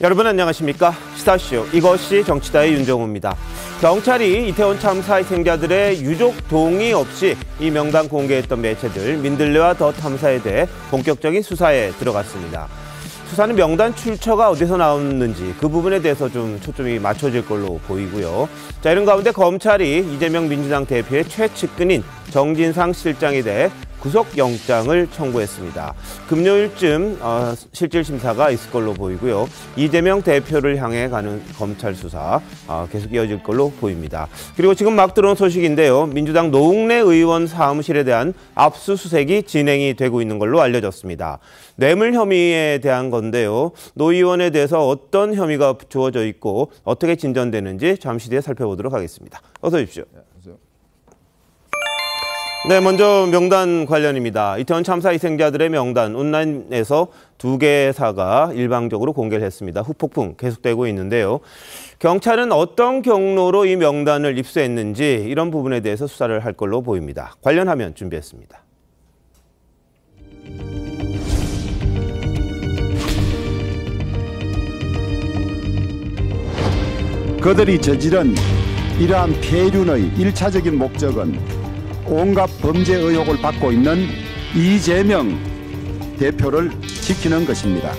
여러분 안녕하십니까? 스타쇼 이것이 정치다의 윤정호입니다. 경찰이 이태원 참사 희생자들의 유족 동의 없이 이 명단 공개했던 매체들 민들레와 더 탐사에 대해 본격적인 수사에 들어갔습니다. 수사는 명단 출처가 어디서 나왔는지 그 부분에 대해서 좀 초점이 맞춰질 걸로 보이고요. 자, 이런 가운데 검찰이 이재명 민주당 대표의 최측근인 정진상 실장에 대해 구속영장을 청구했습니다. 금요일쯤 실질심사가 있을 걸로 보이고요. 이재명 대표를 향해 가는 검찰 수사 계속 이어질 걸로 보입니다. 그리고 지금 막 들어온 소식인데요. 민주당 노웅래 의원 사무실에 대한 압수수색이 진행이 되고 있는 걸로 알려졌습니다. 뇌물 혐의에 대한 건데요. 노 의원에 대해서 어떤 혐의가 주어져 있고 어떻게 진전되는지 잠시 뒤에 살펴보도록 하겠습니다. 어서 오십시오. 네, 먼저 명단 관련입니다. 이태원 참사 희생자들의 명단 온라인에서 2개사가 일방적으로 공개를 했습니다. 후폭풍 계속되고 있는데요. 경찰은 어떤 경로로 이 명단을 입수했는지 이런 부분에 대해서 수사를 할 걸로 보입니다. 관련 화면 준비했습니다. 그들이 저지른 이러한 폐륜의 1차적인 목적은 온갖 범죄 의혹을 받고 있는 이재명 대표를 지키는 것입니다.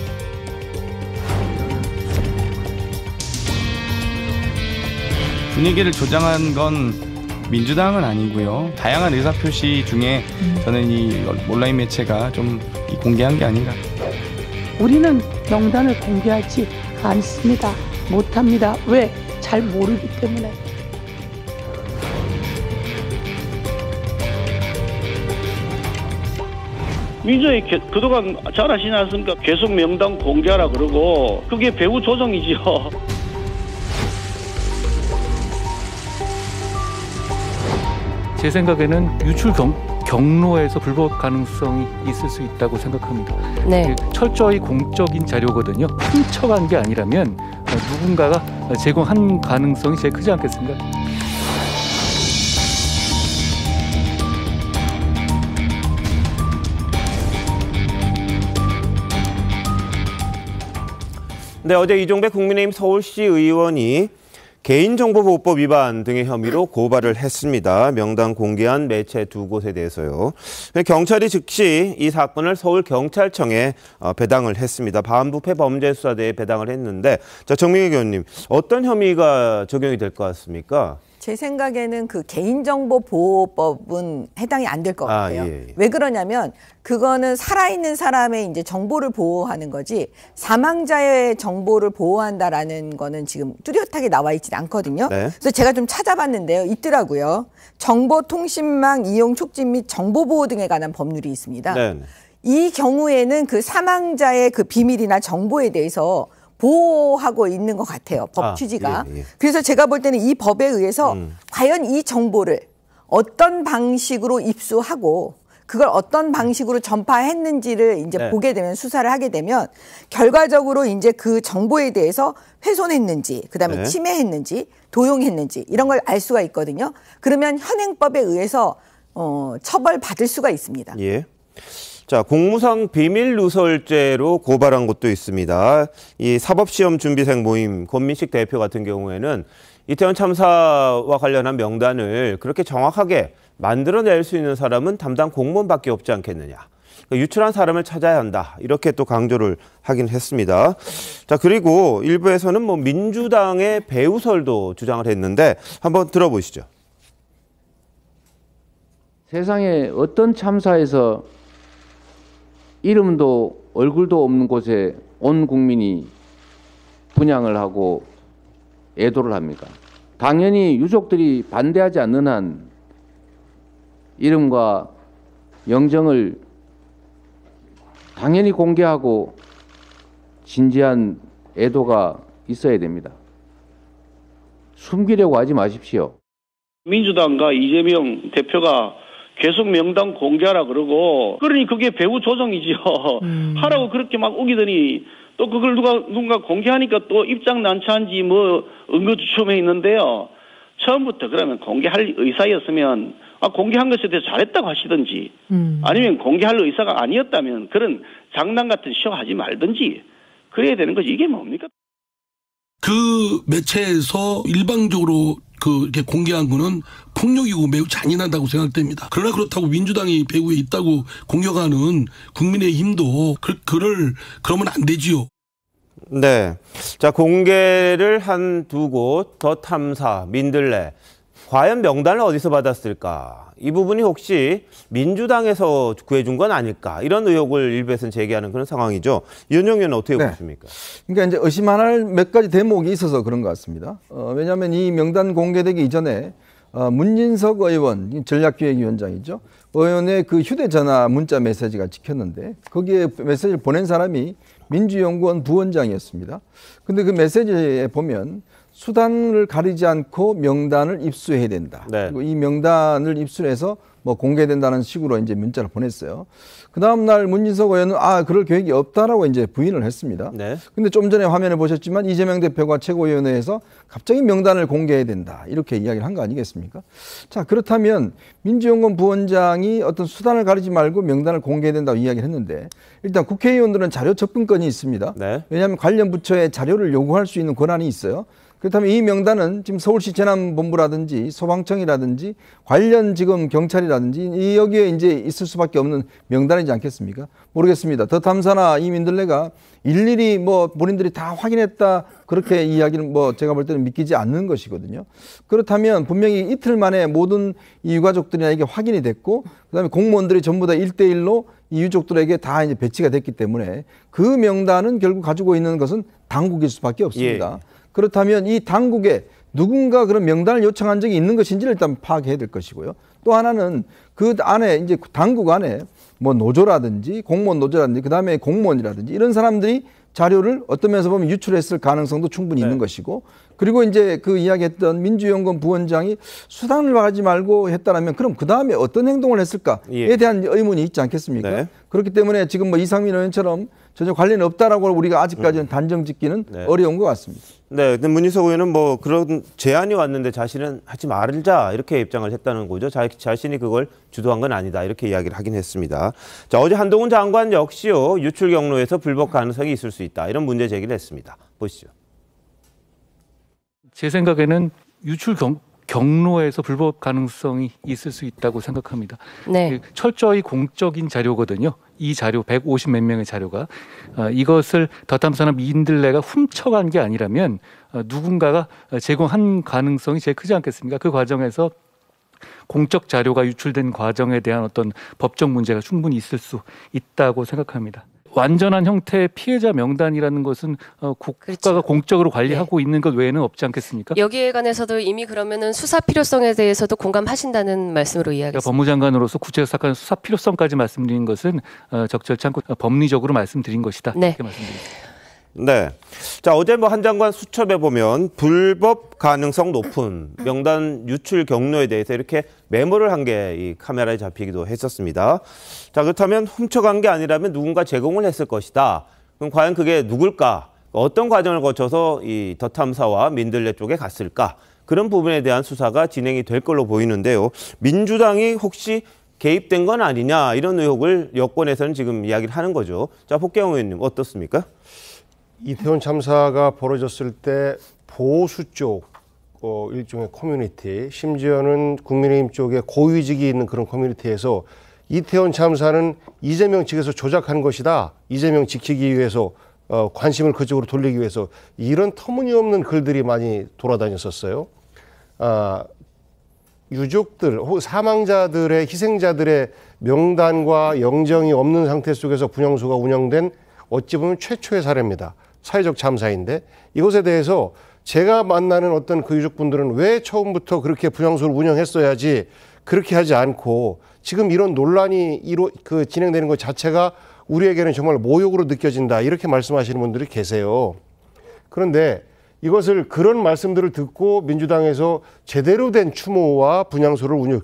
분위기를 조장한 건 민주당은 아니고요. 다양한 의사표시 중에 저는 이 온라인 매체가 좀 공개한 게 아닌가. 우리는 명단을 공개하지 않습니다. 못합니다. 왜? 잘 모르기 때문에. 민주당이 그동안 잘 아시지 않습니까? 계속 명단 공개하라 그러고 그게 배후 조정이지요. 제 생각에는 유출 경로에서 불법 가능성이 있을 수 있다고 생각합니다. 네. 철저히 공적인 자료거든요. 훔쳐간 게 아니라면 누군가가 제공한 가능성이 제일 크지 않겠습니까? 네, 어제 이종배 국민의힘 서울시 의원이 개인정보보호법 위반 등의 혐의로 고발을 했습니다. 명단 공개한 매체 2곳에 대해서요. 경찰이 즉시 이 사건을 서울경찰청에 배당을 했습니다. 반부패범죄수사대에 배당을 했는데, 자, 정민희 의원님, 어떤 혐의가 적용이 될 것 같습니까? 제 생각에는 그 개인정보보호법은 해당이 안 될 것 같아요. 예. 왜 그러냐면 그거는 살아있는 사람의 이제 정보를 보호하는 거지 사망자의 정보를 보호한다라는 거는 지금 뚜렷하게 나와 있지 않거든요. 네. 그래서 제가 좀 찾아봤는데요. 있더라고요. 정보통신망 이용 촉진 및 정보보호 등에 관한 법률이 있습니다. 네. 이 경우에는 그 사망자의 그 비밀이나 정보에 대해서 보호하고 있는 것 같아요. 법 취지가. 예. 그래서 제가 볼 때는 이 법에 의해서 과연 이 정보를 어떤 방식으로 입수하고 그걸 어떤 방식으로 전파했는지를 이제 네. 보게 되면 수사를 하게 되면 결과적으로 이제 그 정보에 대해서 훼손했는지 그다음에 네. 침해했는지 도용했는지 이런 걸 알 수가 있거든요. 그러면 현행법에 의해서 처벌받을 수가 있습니다. 예. 자, 공무상 비밀 누설죄로 고발한 것도 있습니다. 이 사법시험준비생 모임 권민식 대표 같은 경우에는 이태원 참사와 관련한 명단을 그렇게 정확하게 만들어낼 수 있는 사람은 담당 공무원밖에 없지 않겠느냐. 그러니까 유출한 사람을 찾아야 한다. 이렇게 또 강조를 하긴 했습니다. 자, 그리고 일부에서는 뭐 민주당의 배후설도 주장을 했는데 한번 들어보시죠. 세상에 어떤 참사에서 이름도 얼굴도 없는 곳에 온 국민이 분향을 하고 애도를 합니까? 당연히 유족들이 반대하지 않는 한 이름과 영정을 당연히 공개하고 진지한 애도가 있어야 됩니다. 숨기려고 하지 마십시오. 민주당과 이재명 대표가 계속 명단 공개하라 그러고 그러니 그게 배후 조정이지요. 하라고 그렇게 막 우기더니 또 그걸 누군가 공개하니까 또 입장 난처한지 뭐 응거주춤해 있는데요. 처음부터 그러면 공개할 의사였으면 공개한 것에 대해서 잘했다고 하시든지 아니면 공개할 의사가 아니었다면 그런 장난 같은 쇼 하지 말든지 그래야 되는 거지. 이게 뭡니까? 그 매체에서 일방적으로 이렇게 공개한 거는 폭력이고 매우 잔인하다고 생각됩니다. 그러나 그렇다고 민주당이 배후에 있다고 공격하는 국민의힘도 그러면 안 되지요. 네. 자, 공개를 한 두 곳, 더 탐사, 민들레. 과연 명단을 어디서 받았을까? 이 부분이 혹시 민주당에서 구해준 건 아닐까? 이런 의혹을 일부에서는 제기하는 그런 상황이죠. 윤영현 의원은 어떻게 보십니까? 그러니까 이제 의심할 몇 가지 대목이 있어서 그런 것 같습니다. 왜냐하면 이 명단 공개되기 이전에 문진석 의원, 전략기획위원장이죠. 의원의 그 휴대전화 문자 메시지가 찍혔는데 거기에 메시지를 보낸 사람이 민주연구원 부원장이었습니다. 근데 그 메시지에 보면 수단을 가리지 않고 명단을 입수해야 된다. 네. 그리고 이 명단을 입수해서 뭐 공개된다는 식으로 이제 문자를 보냈어요. 그 다음 날 문진석 의원은 그럴 계획이 없다라고 이제 부인을 했습니다. 네. 근데 좀 전에 화면에 보셨지만 이재명 대표가 최고위원회에서 갑자기 명단을 공개해야 된다. 이렇게 이야기를 한 거 아니겠습니까? 자, 그렇다면 민주연구원 부원장이 어떤 수단을 가리지 말고 명단을 공개해야 된다고 이야기를 했는데 일단 국회의원들은 자료 접근권이 있습니다. 네. 왜냐하면 관련 부처에 자료를 요구할 수 있는 권한이 있어요. 그렇다면 이 명단은 지금 서울시 재난본부라든지 소방청이라든지 관련 지금 경찰이라든지 여기에 이제 있을 수밖에 없는 명단이지 않겠습니까? 모르겠습니다. 더 탐사나 이 민들레가 일일이 뭐 본인들이 다 확인했다 그렇게 이야기는 뭐 제가 볼 때는 믿기지 않는 것이거든요. 그렇다면 분명히 이틀 만에 모든 이 유가족들이나 이게 확인이 됐고 그다음에 공무원들이 전부 다 1대1로 이 유족들에게 다 이제 배치가 됐기 때문에 그 명단은 결국 가지고 있는 것은 당국일 수밖에 없습니다. 예. 그렇다면 이 당국에 누군가 그런 명단을 요청한 적이 있는 것인지를 일단 파악해야 될 것이고요. 또 하나는 그 안에 이제 당국 안에 뭐 노조라든지 공무원 노조라든지 그다음에 공무원이라든지 이런 사람들이 자료를 어떤 면에서 보면 유출했을 가능성도 충분히 있는 것이고 그리고 이제 그 이야기했던 민주연구원 부원장이 수단을 가지 말고 했다라면 그럼 그 다음에 어떤 행동을 했을까에 대한 의문이 있지 않겠습니까? 네. 그렇기 때문에 지금 뭐 이상민 의원처럼 전혀 관련이 없다라고 우리가 아직까지는 단정 짓기는 어려운 것 같습니다. 네, 근데 문희석 의원은 뭐 그런 제안이 왔는데 자신은 하지 말자 이렇게 입장을 했다는 거죠. 자신이 그걸 주도한 건 아니다 이렇게 이야기를 하긴 했습니다. 자, 어제 한동훈 장관 역시요 유출 경로에서 불법 가능성이 있을 수 있다 이런 문제 제기를 했습니다. 보시죠. 제 생각에는 유출 경로에서 불법 가능성이 있을 수 있다고 생각합니다. 네. 철저히 공적인 자료거든요. 이 자료 150몇 명의 자료가 이것을 더 탐사나 민들레가 훔쳐간 게 아니라면 누군가가 제공한 가능성이 제일 크지 않겠습니까? 그 과정에서 공적 자료가 유출된 과정에 대한 어떤 법적 문제가 충분히 있을 수 있다고 생각합니다. 완전한 형태의 피해자 명단이라는 것은 국가가 그렇죠. 공적으로 관리하고 있는 것 외에는 없지 않겠습니까? 여기에 관해서도 이미 그러면은 수사 필요성에 대해서도 공감하신다는 말씀으로 이야기했습니다. 법무장관으로서 구체적 사건 수사 필요성까지 말씀드린 것은 적절치 않고 법리적으로 말씀드린 것이다. 네. 이렇게 말씀드립니다. 네. 자, 어제 뭐 한 장관 수첩에 보면 불법 가능성 높은 명단 유출 경로에 대해서 이렇게 메모를 한 게 이 카메라에 잡히기도 했었습니다. 자, 그렇다면 훔쳐간 게 아니라면 누군가 제공을 했을 것이다. 그럼 과연 그게 누굴까? 어떤 과정을 거쳐서 이 더 탐사와 민들레 쪽에 갔을까? 그런 부분에 대한 수사가 진행이 될 걸로 보이는데요. 민주당이 혹시 개입된 건 아니냐 이런 의혹을 여권에서는 지금 이야기를 하는 거죠. 자, 복경 의원님 어떻습니까? 이태원 참사가 벌어졌을 때 보수 쪽 일종의 커뮤니티, 심지어는 국민의힘 쪽에 고위직이 있는 그런 커뮤니티에서 이태원 참사는 이재명 측에서 조작한 것이다. 이재명 지키기 위해서 관심을 그쪽으로 돌리기 위해서 이런 터무니없는 글들이 많이 돌아다녔었어요. 유족들, 사망자들의 희생자들의 명단과 영정이 없는 상태 속에서 분향소가 운영된 어찌 보면 최초의 사례입니다. 사회적 참사인데 이것에 대해서 제가 만나는 어떤 그 유족분들은 왜 처음부터 그렇게 분향소를 운영했어야지 그렇게 하지 않고 지금 이런 논란이 진행되는 것 자체가 우리에게는 정말 모욕으로 느껴진다 이렇게 말씀하시는 분들이 계세요. 그런데 이것을 그런 말씀들을 듣고 민주당에서 제대로 된 추모와 분향소를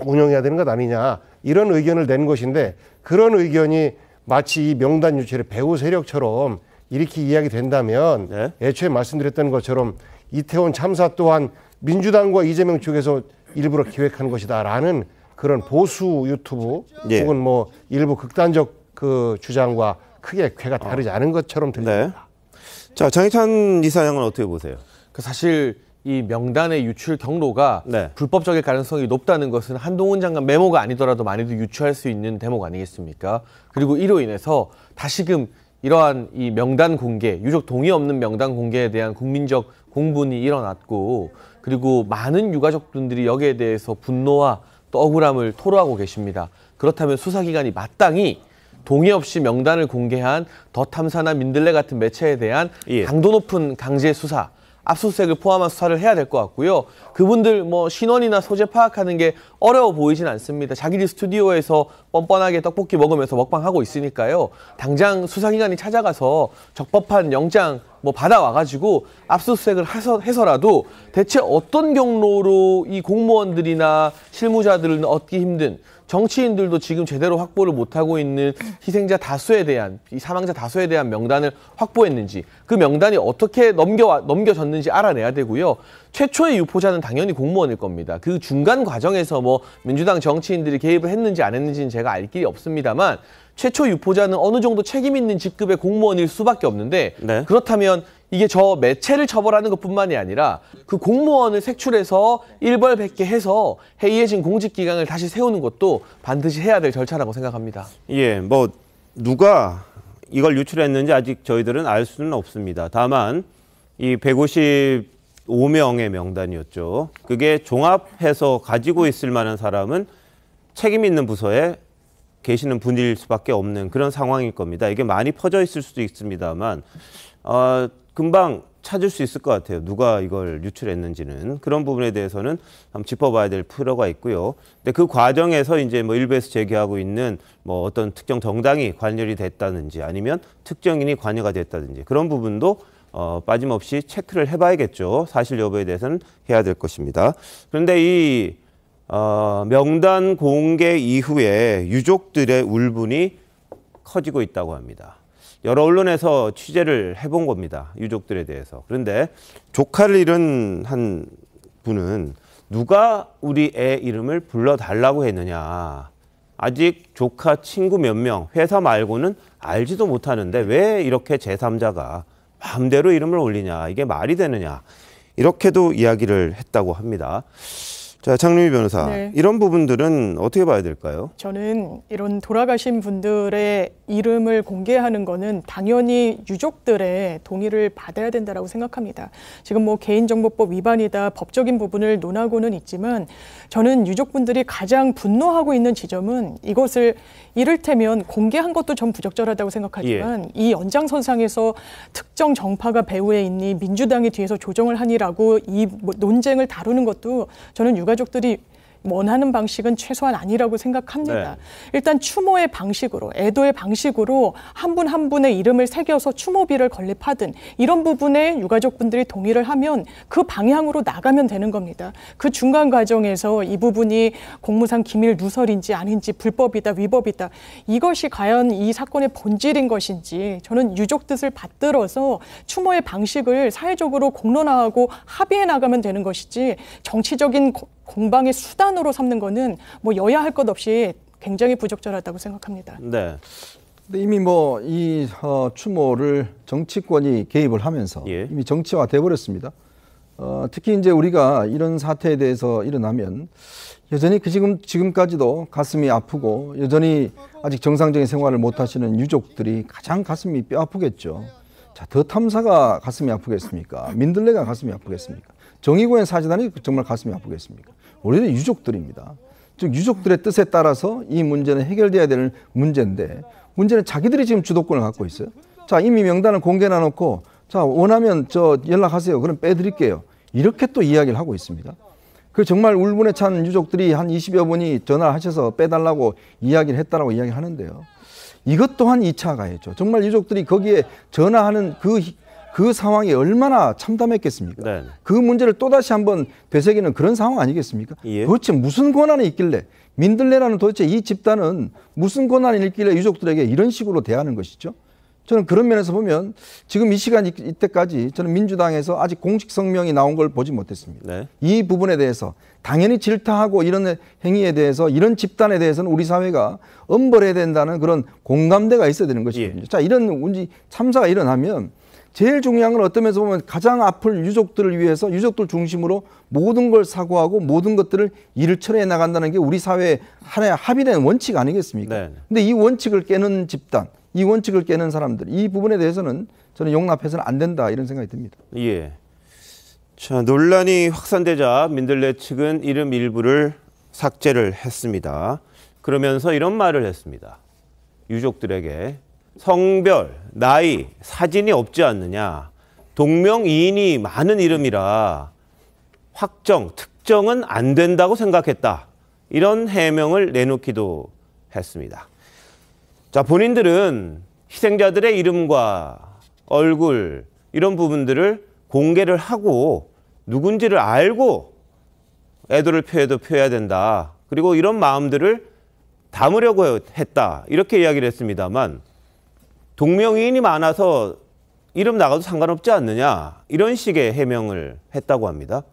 운영해야 되는 것 아니냐 이런 의견을 낸 것인데 그런 의견이 마치 이 명단 유출의 배후 세력처럼 이렇게 이야기된다면 네. 애초에 말씀드렸던 것처럼 이태원 참사 또한 민주당과 이재명 쪽에서 일부러 기획한 것이다라는 그런 보수 유튜브 혹은 뭐 일부 극단적 그 주장과 크게 궤가 다르지 않은 것처럼 들립니다. 네. 자, 장희찬 이사장은 어떻게 보세요? 사실 이 명단의 유출 경로가 네. 불법적일 가능성이 높다는 것은 한동훈 장관 메모가 아니더라도 많이들 유추할 수 있는 대목 아니겠습니까? 그리고 이로 인해서 다시금 이러한 이 명단 공개, 유족 동의 없는 명단 공개에 대한 국민적 공분이 일어났고, 그리고 많은 유가족분들이 여기에 대해서 분노와 또 억울함을 토로하고 계십니다. 그렇다면 수사기관이 마땅히 동의 없이 명단을 공개한 더 탐사나 민들레 같은 매체에 대한 강도 높은 강제 수사, 압수수색을 포함한 수사를 해야 될 것 같고요. 그분들 뭐 신원이나 소재 파악하는 게 어려워 보이진 않습니다. 자기들 스튜디오에서 뻔뻔하게 떡볶이 먹으면서 먹방하고 있으니까요. 당장 수사기관이 찾아가서 적법한 영장 뭐 받아와가지고 압수수색을 해서라도 대체 어떤 경로로 이 공무원들이나 실무자들을 얻기 힘든, 정치인들도 지금 제대로 확보를 못하고 있는 희생자 다수에 대한, 이 사망자 다수에 대한 명단을 확보했는지, 그 명단이 어떻게 넘겨졌는지 알아내야 되고요. 최초의 유포자는 당연히 공무원일 겁니다. 그 중간 과정에서 뭐 민주당 정치인들이 개입을 했는지 안 했는지는 제가 알 길이 없습니다만, 최초 유포자는 어느 정도 책임 있는 직급의 공무원일 수밖에 없는데, 네. 그렇다면 이게 저 매체를 처벌하는 것뿐만이 아니라 그 공무원을 색출해서 일벌백계해서 해이해진 공직기강을 다시 세우는 것도 반드시 해야 될 절차라고 생각합니다. 예, 뭐 누가 이걸 유출했는지 아직 저희들은 알 수는 없습니다. 다만 이 155명의 명단이었죠. 그게 종합해서 가지고 있을 만한 사람은 책임 있는 부서에 계시는 분일 수밖에 없는 그런 상황일 겁니다. 이게 많이 퍼져 있을 수도 있습니다만 금방 찾을 수 있을 것 같아요. 누가 이걸 유출했는지는. 그런 부분에 대해서는 한번 짚어봐야 될 필요가 있고요. 근데 그 과정에서 이제 뭐 일부에서 제기하고 있는 뭐 어떤 특정 정당이 관여이 됐다든지 아니면 특정인이 관여가 됐다든지 그런 부분도 빠짐없이 체크를 해봐야겠죠. 사실 여부에 대해서는 해야 될 것입니다. 그런데 이 명단 공개 이후에 유족들의 울분이 커지고 있다고 합니다. 여러 언론에서 취재를 해본 겁니다. 유족들에 대해서. 그런데 조카를 잃은 한 분은 누가 우리 애 이름을 불러달라고 했느냐. 아직 조카 친구 몇 명, 회사 말고는 알지도 못하는데 왜 이렇게 제3자가 마음대로 이름을 올리냐. 이게 말이 되느냐. 이렇게도 이야기를 했다고 합니다. 자, 장루미 변호사, 네. 이런 부분들은 어떻게 봐야 될까요? 저는 이런 돌아가신 분들의 이름을 공개하는 거는 당연히 유족들의 동의를 받아야 된다라고 생각합니다. 지금 뭐 개인정보법 위반이다, 법적인 부분을 논하고는 있지만 저는 유족분들이 가장 분노하고 있는 지점은 이것을 이를테면 공개한 것도 전 부적절하다고 생각하지만 이 연장선상에서 특정 정파가 배후에 있니 민주당이 뒤에서 조정을 하니라고 이 논쟁을 다루는 것도 저는 유가족들이 원하는 방식은 최소한 아니라고 생각합니다. 네. 일단 추모의 방식으로, 애도의 방식으로 한 분 한 분의 이름을 새겨서 추모비를 건립하든 이런 부분에 유가족분들이 동의를 하면 그 방향으로 나가면 되는 겁니다. 그 중간 과정에서 이 부분이 공무상 기밀 누설인지 아닌지 불법이다, 위법이다, 이것이 과연 이 사건의 본질인 것인지 저는 유족 뜻을 받들어서 추모의 방식을 사회적으로 공론화하고 합의해 나가면 되는 것이지 정치적인 공방의 수단으로 삼는 거는 뭐 여야 할 것 없이 굉장히 부적절하다고 생각합니다. 네. 근데 이미 뭐 이 추모를 정치권이 개입을 하면서 이미 정치화 돼버렸습니다. 특히 이제 우리가 이런 사태에 대해서 일어나면 여전히 지금까지도 가슴이 아프고 여전히 아직 정상적인 생활을 못 하시는 유족들이 가장 가슴이 뼈 아프겠죠. 자, 더 탐사가 가슴이 아프겠습니까? 민들레가 가슴이 아프겠습니까? 정의구현 사재단이 정말 가슴이 아프겠습니까? 우리는 유족들입니다. 즉 유족들의 뜻에 따라서 이 문제는 해결돼야 되는 문제인데 문제는 자기들이 지금 주도권을 갖고 있어요. 자, 이미 명단을 공개해 놓고 자, 원하면 저 연락하세요. 그럼 빼드릴게요. 이렇게 또 이야기를 하고 있습니다. 그 정말 울분에 찬 유족들이 한 20여 분이 전화하셔서 빼달라고 이야기를 했다라고 이야기하는데요. 이것 또한 2차 가해죠. 정말 유족들이 거기에 전화하는 그 상황이 얼마나 참담했겠습니까? 네. 그 문제를 또다시 한번 되새기는 그런 상황 아니겠습니까? 도대체 무슨 권한이 있길래 민들레라는 도대체 이 집단은 무슨 권한이 있길래 유족들에게 이런 식으로 대하는 것이죠? 저는 그런 면에서 보면 지금 이 시간 이때까지 저는 민주당에서 아직 공식 성명이 나온 걸 보지 못했습니다. 네. 이 부분에 대해서 당연히 질타하고 이런 행위에 대해서 이런 집단에 대해서는 우리 사회가 엄벌해야 된다는 그런 공감대가 있어야 되는 것이거든요. 자, 이런 참사가 일어나면 제일 중요한 건 어떤 면에서 보면 가장 아플 유족들을 위해서 유족들 중심으로 모든 걸 사고하고 모든 것들을 일을 처리해 나간다는 게 우리 사회의 하나의 합의된 원칙 아니겠습니까? 네. 근데 이 원칙을 깨는 집단, 이 원칙을 깨는 사람들, 이 부분에 대해서는 저는 용납해서는 안 된다 이런 생각이 듭니다. 예. 자, 논란이 확산되자 민들레 측은 이름 일부를 삭제를 했습니다. 그러면서 이런 말을 했습니다. 유족들에게 성별, 나이, 사진이 없지 않느냐. 동명이인이 많은 이름이라 확정, 특정은 안 된다고 생각했다. 이런 해명을 내놓기도 했습니다. 자, 본인들은 희생자들의 이름과 얼굴 이런 부분들을 공개를 하고 누군지를 알고 애도를 표해야 된다. 그리고 이런 마음들을 담으려고 했다. 이렇게 이야기를 했습니다만 동명이인이 많아서 이름 나가도 상관없지 않느냐. 이런 식의 해명을 했다고 합니다.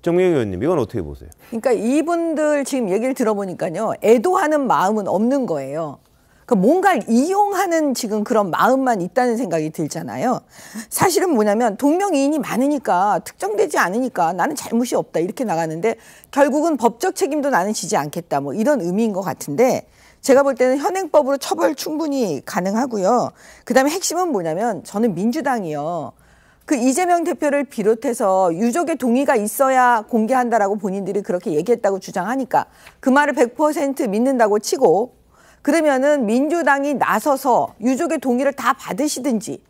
정미경 의원님, 이건 어떻게 보세요? 그러니까 이분들 지금 얘기를 들어보니까요. 애도하는 마음은 없는 거예요. 그러니까 뭔가를 이용하는 지금 그런 마음만 있다는 생각이 들잖아요. 사실은 뭐냐면 동명이인이 많으니까 특정되지 않으니까 나는 잘못이 없다 이렇게 나가는데 결국은 법적 책임도 나는 지지 않겠다 뭐 이런 의미인 것 같은데 제가 볼 때는 현행법으로 처벌 충분히 가능하고요. 그다음에 핵심은 뭐냐면 저는 민주당이요. 그 이재명 대표를 비롯해서 유족의 동의가 있어야 공개한다라고 본인들이 그렇게 얘기했다고 주장하니까 그 말을 100% 믿는다고 치고 그러면은 민주당이 나서서 유족의 동의를 다 받으시든지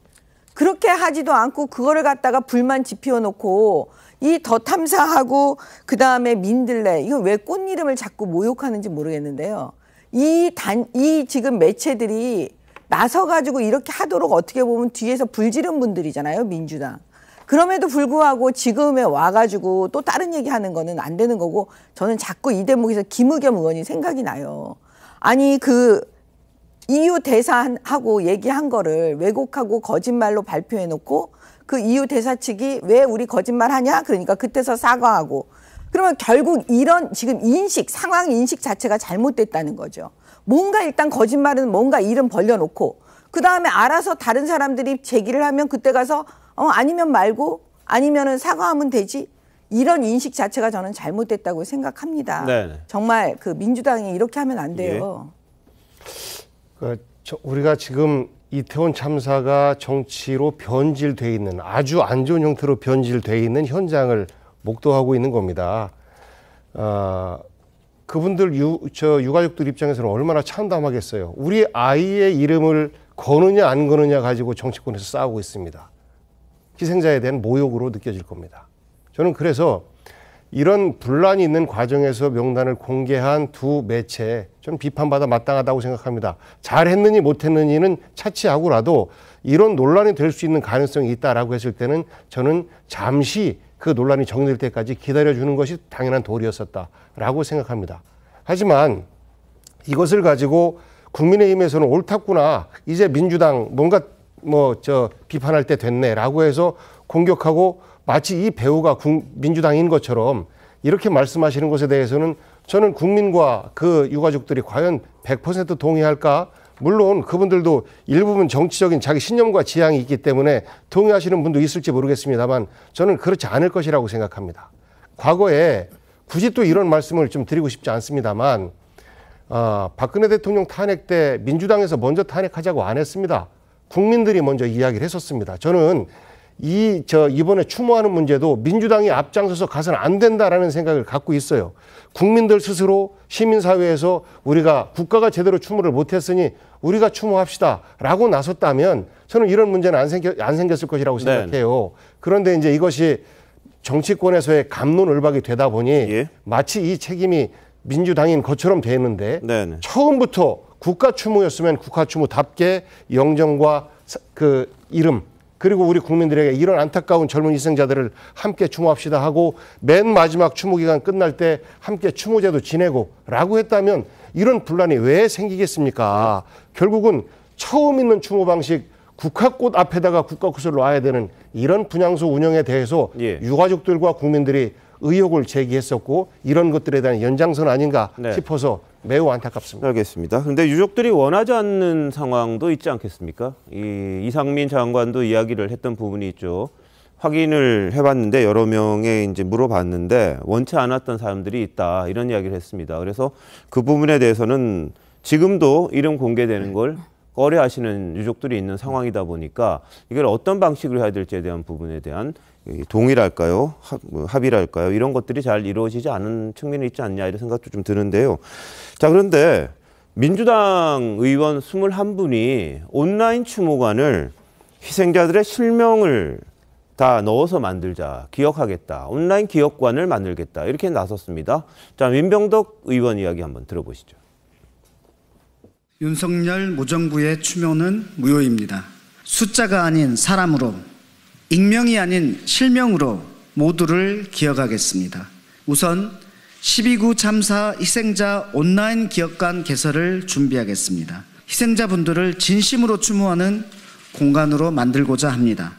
그렇게 하지도 않고 그거를 갖다가 불만 지피워놓고 이 더 탐사하고 그다음에 민들레 이거 왜 꽃 이름을 자꾸 모욕하는지 모르겠는데요. 이 지금 매체들이 나서가지고 이렇게 하도록 어떻게 보면 뒤에서 불지른 분들이잖아요. 민주당. 그럼에도 불구하고 지금에 와가지고 또 다른 얘기하는 거는 안 되는 거고 저는 자꾸 이 대목에서 김의겸 의원이 생각이 나요. 아니 그 EU 대사하고 얘기한 거를 왜곡하고 거짓말로 발표해놓고 그 EU 대사 측이 왜 우리 거짓말하냐? 그러니까 그때서 사과하고 그러면 결국 이런 지금 상황 인식 자체가 잘못됐다는 거죠. 뭔가 일단 거짓말은 뭔가 이름 벌려놓고 그다음에 알아서 다른 사람들이 제기를 하면 그때 가서 아니면 말고 아니면은 사과하면 되지. 이런 인식 자체가 저는 잘못됐다고 생각합니다. 네네. 정말 그 민주당이 이렇게 하면 안 돼요. 예. 우리가 지금 이태원 참사가 정치로 변질돼 있는 아주 안 좋은 형태로 변질돼 있는 현장을 목도하고 있는 겁니다. 그분들 유가족들 입장에서는 얼마나 참담하겠어요. 우리 아이의 이름을 거느냐 안 거느냐 가지고 정치권에서 싸우고 있습니다. 희생자에 대한 모욕으로 느껴질 겁니다. 저는 그래서 이런 분란이 있는 과정에서 명단을 공개한 두 매체 저는 비판받아 마땅하다고 생각합니다. 잘했느니 못했느니는 차치하고라도 이런 논란이 될 수 있는 가능성이 있다라고 했을 때는 저는 잠시 그 논란이 정리될 때까지 기다려주는 것이 당연한 도리였었다라고 생각합니다. 하지만 이것을 가지고 국민의힘에서는 옳았구나. 이제 민주당 뭔가 비판할 때 됐네라고 해서 공격하고 마치 이 배우가 민주당인 것처럼 이렇게 말씀하시는 것에 대해서는 저는 국민과 그 유가족들이 과연 100% 동의할까? 물론 그분들도 일부분 정치적인 자기 신념과 지향이 있기 때문에 동의하시는 분도 있을지 모르겠습니다만 저는 그렇지 않을 것이라고 생각합니다. 과거에 굳이 또 이런 말씀을 좀 드리고 싶지 않습니다만 박근혜 대통령 탄핵 때 민주당에서 먼저 탄핵하자고 안 했습니다. 국민들이 먼저 이야기를 했었습니다. 저는 이번에 추모하는 문제도 민주당이 앞장서서 가서는 안 된다라는 생각을 갖고 있어요. 국민들 스스로 시민사회에서 우리가 국가가 제대로 추모를 못했으니 우리가 추모합시다라고 나섰다면 저는 이런 문제는 안 생겼을 것이라고 생각해요. 그런데 이제 이것이 정치권에서의 갑론을박이 되다 보니 마치 이 책임이 민주당인 것처럼 되는데 처음부터 국가 추모였으면 국가 추모답게 영정과 그 이름 그리고 우리 국민들에게 이런 안타까운 젊은 희생자들을 함께 추모합시다 하고 맨 마지막 추모 기간 끝날 때 함께 추모제도 지내고 라고 했다면 이런 분란이 왜 생기겠습니까? 결국은 처음 있는 추모 방식 국화꽃 앞에다가 국화꽃을 놔야 되는 이런 분향소 운영에 대해서 유가족들과 국민들이 의혹을 제기했었고 이런 것들에 대한 연장선 아닌가 싶어서 매우 안타깝습니다. 알겠습니다. 그런데 유족들이 원하지 않는 상황도 있지 않겠습니까? 이상민 장관도 이야기를 했던 부분이 있죠. 확인을 해봤는데 여러 명에 이제 물어봤는데 원치 않았던 사람들이 있다 이런 이야기를 했습니다. 그래서 그 부분에 대해서는 지금도 이름 공개되는 걸 꺼려하시는 유족들이 있는 상황이다 보니까 이걸 어떤 방식으로 해야 될지에 대한 부분에 대한 동의랄까요? 합의랄까요? 이런 것들이 잘 이루어지지 않은 측면이 있지 않냐 이런 생각도 좀 드는데요. 자, 그런데 민주당 의원 21분이 온라인 추모관을 희생자들의 실명을 다 넣어서 만들자, 기억하겠다, 온라인 기억관을 만들겠다 이렇게 나섰습니다. 자, 민병덕 의원 이야기 한번 들어보시죠. 윤석열 무정부의 추모는 무효입니다. 숫자가 아닌 사람으로, 익명이 아닌 실명으로 모두를 기억하겠습니다. 우선 12구 참사 희생자 온라인 기억관 개설을 준비하겠습니다. 희생자분들을 진심으로 추모하는 공간으로 만들고자 합니다.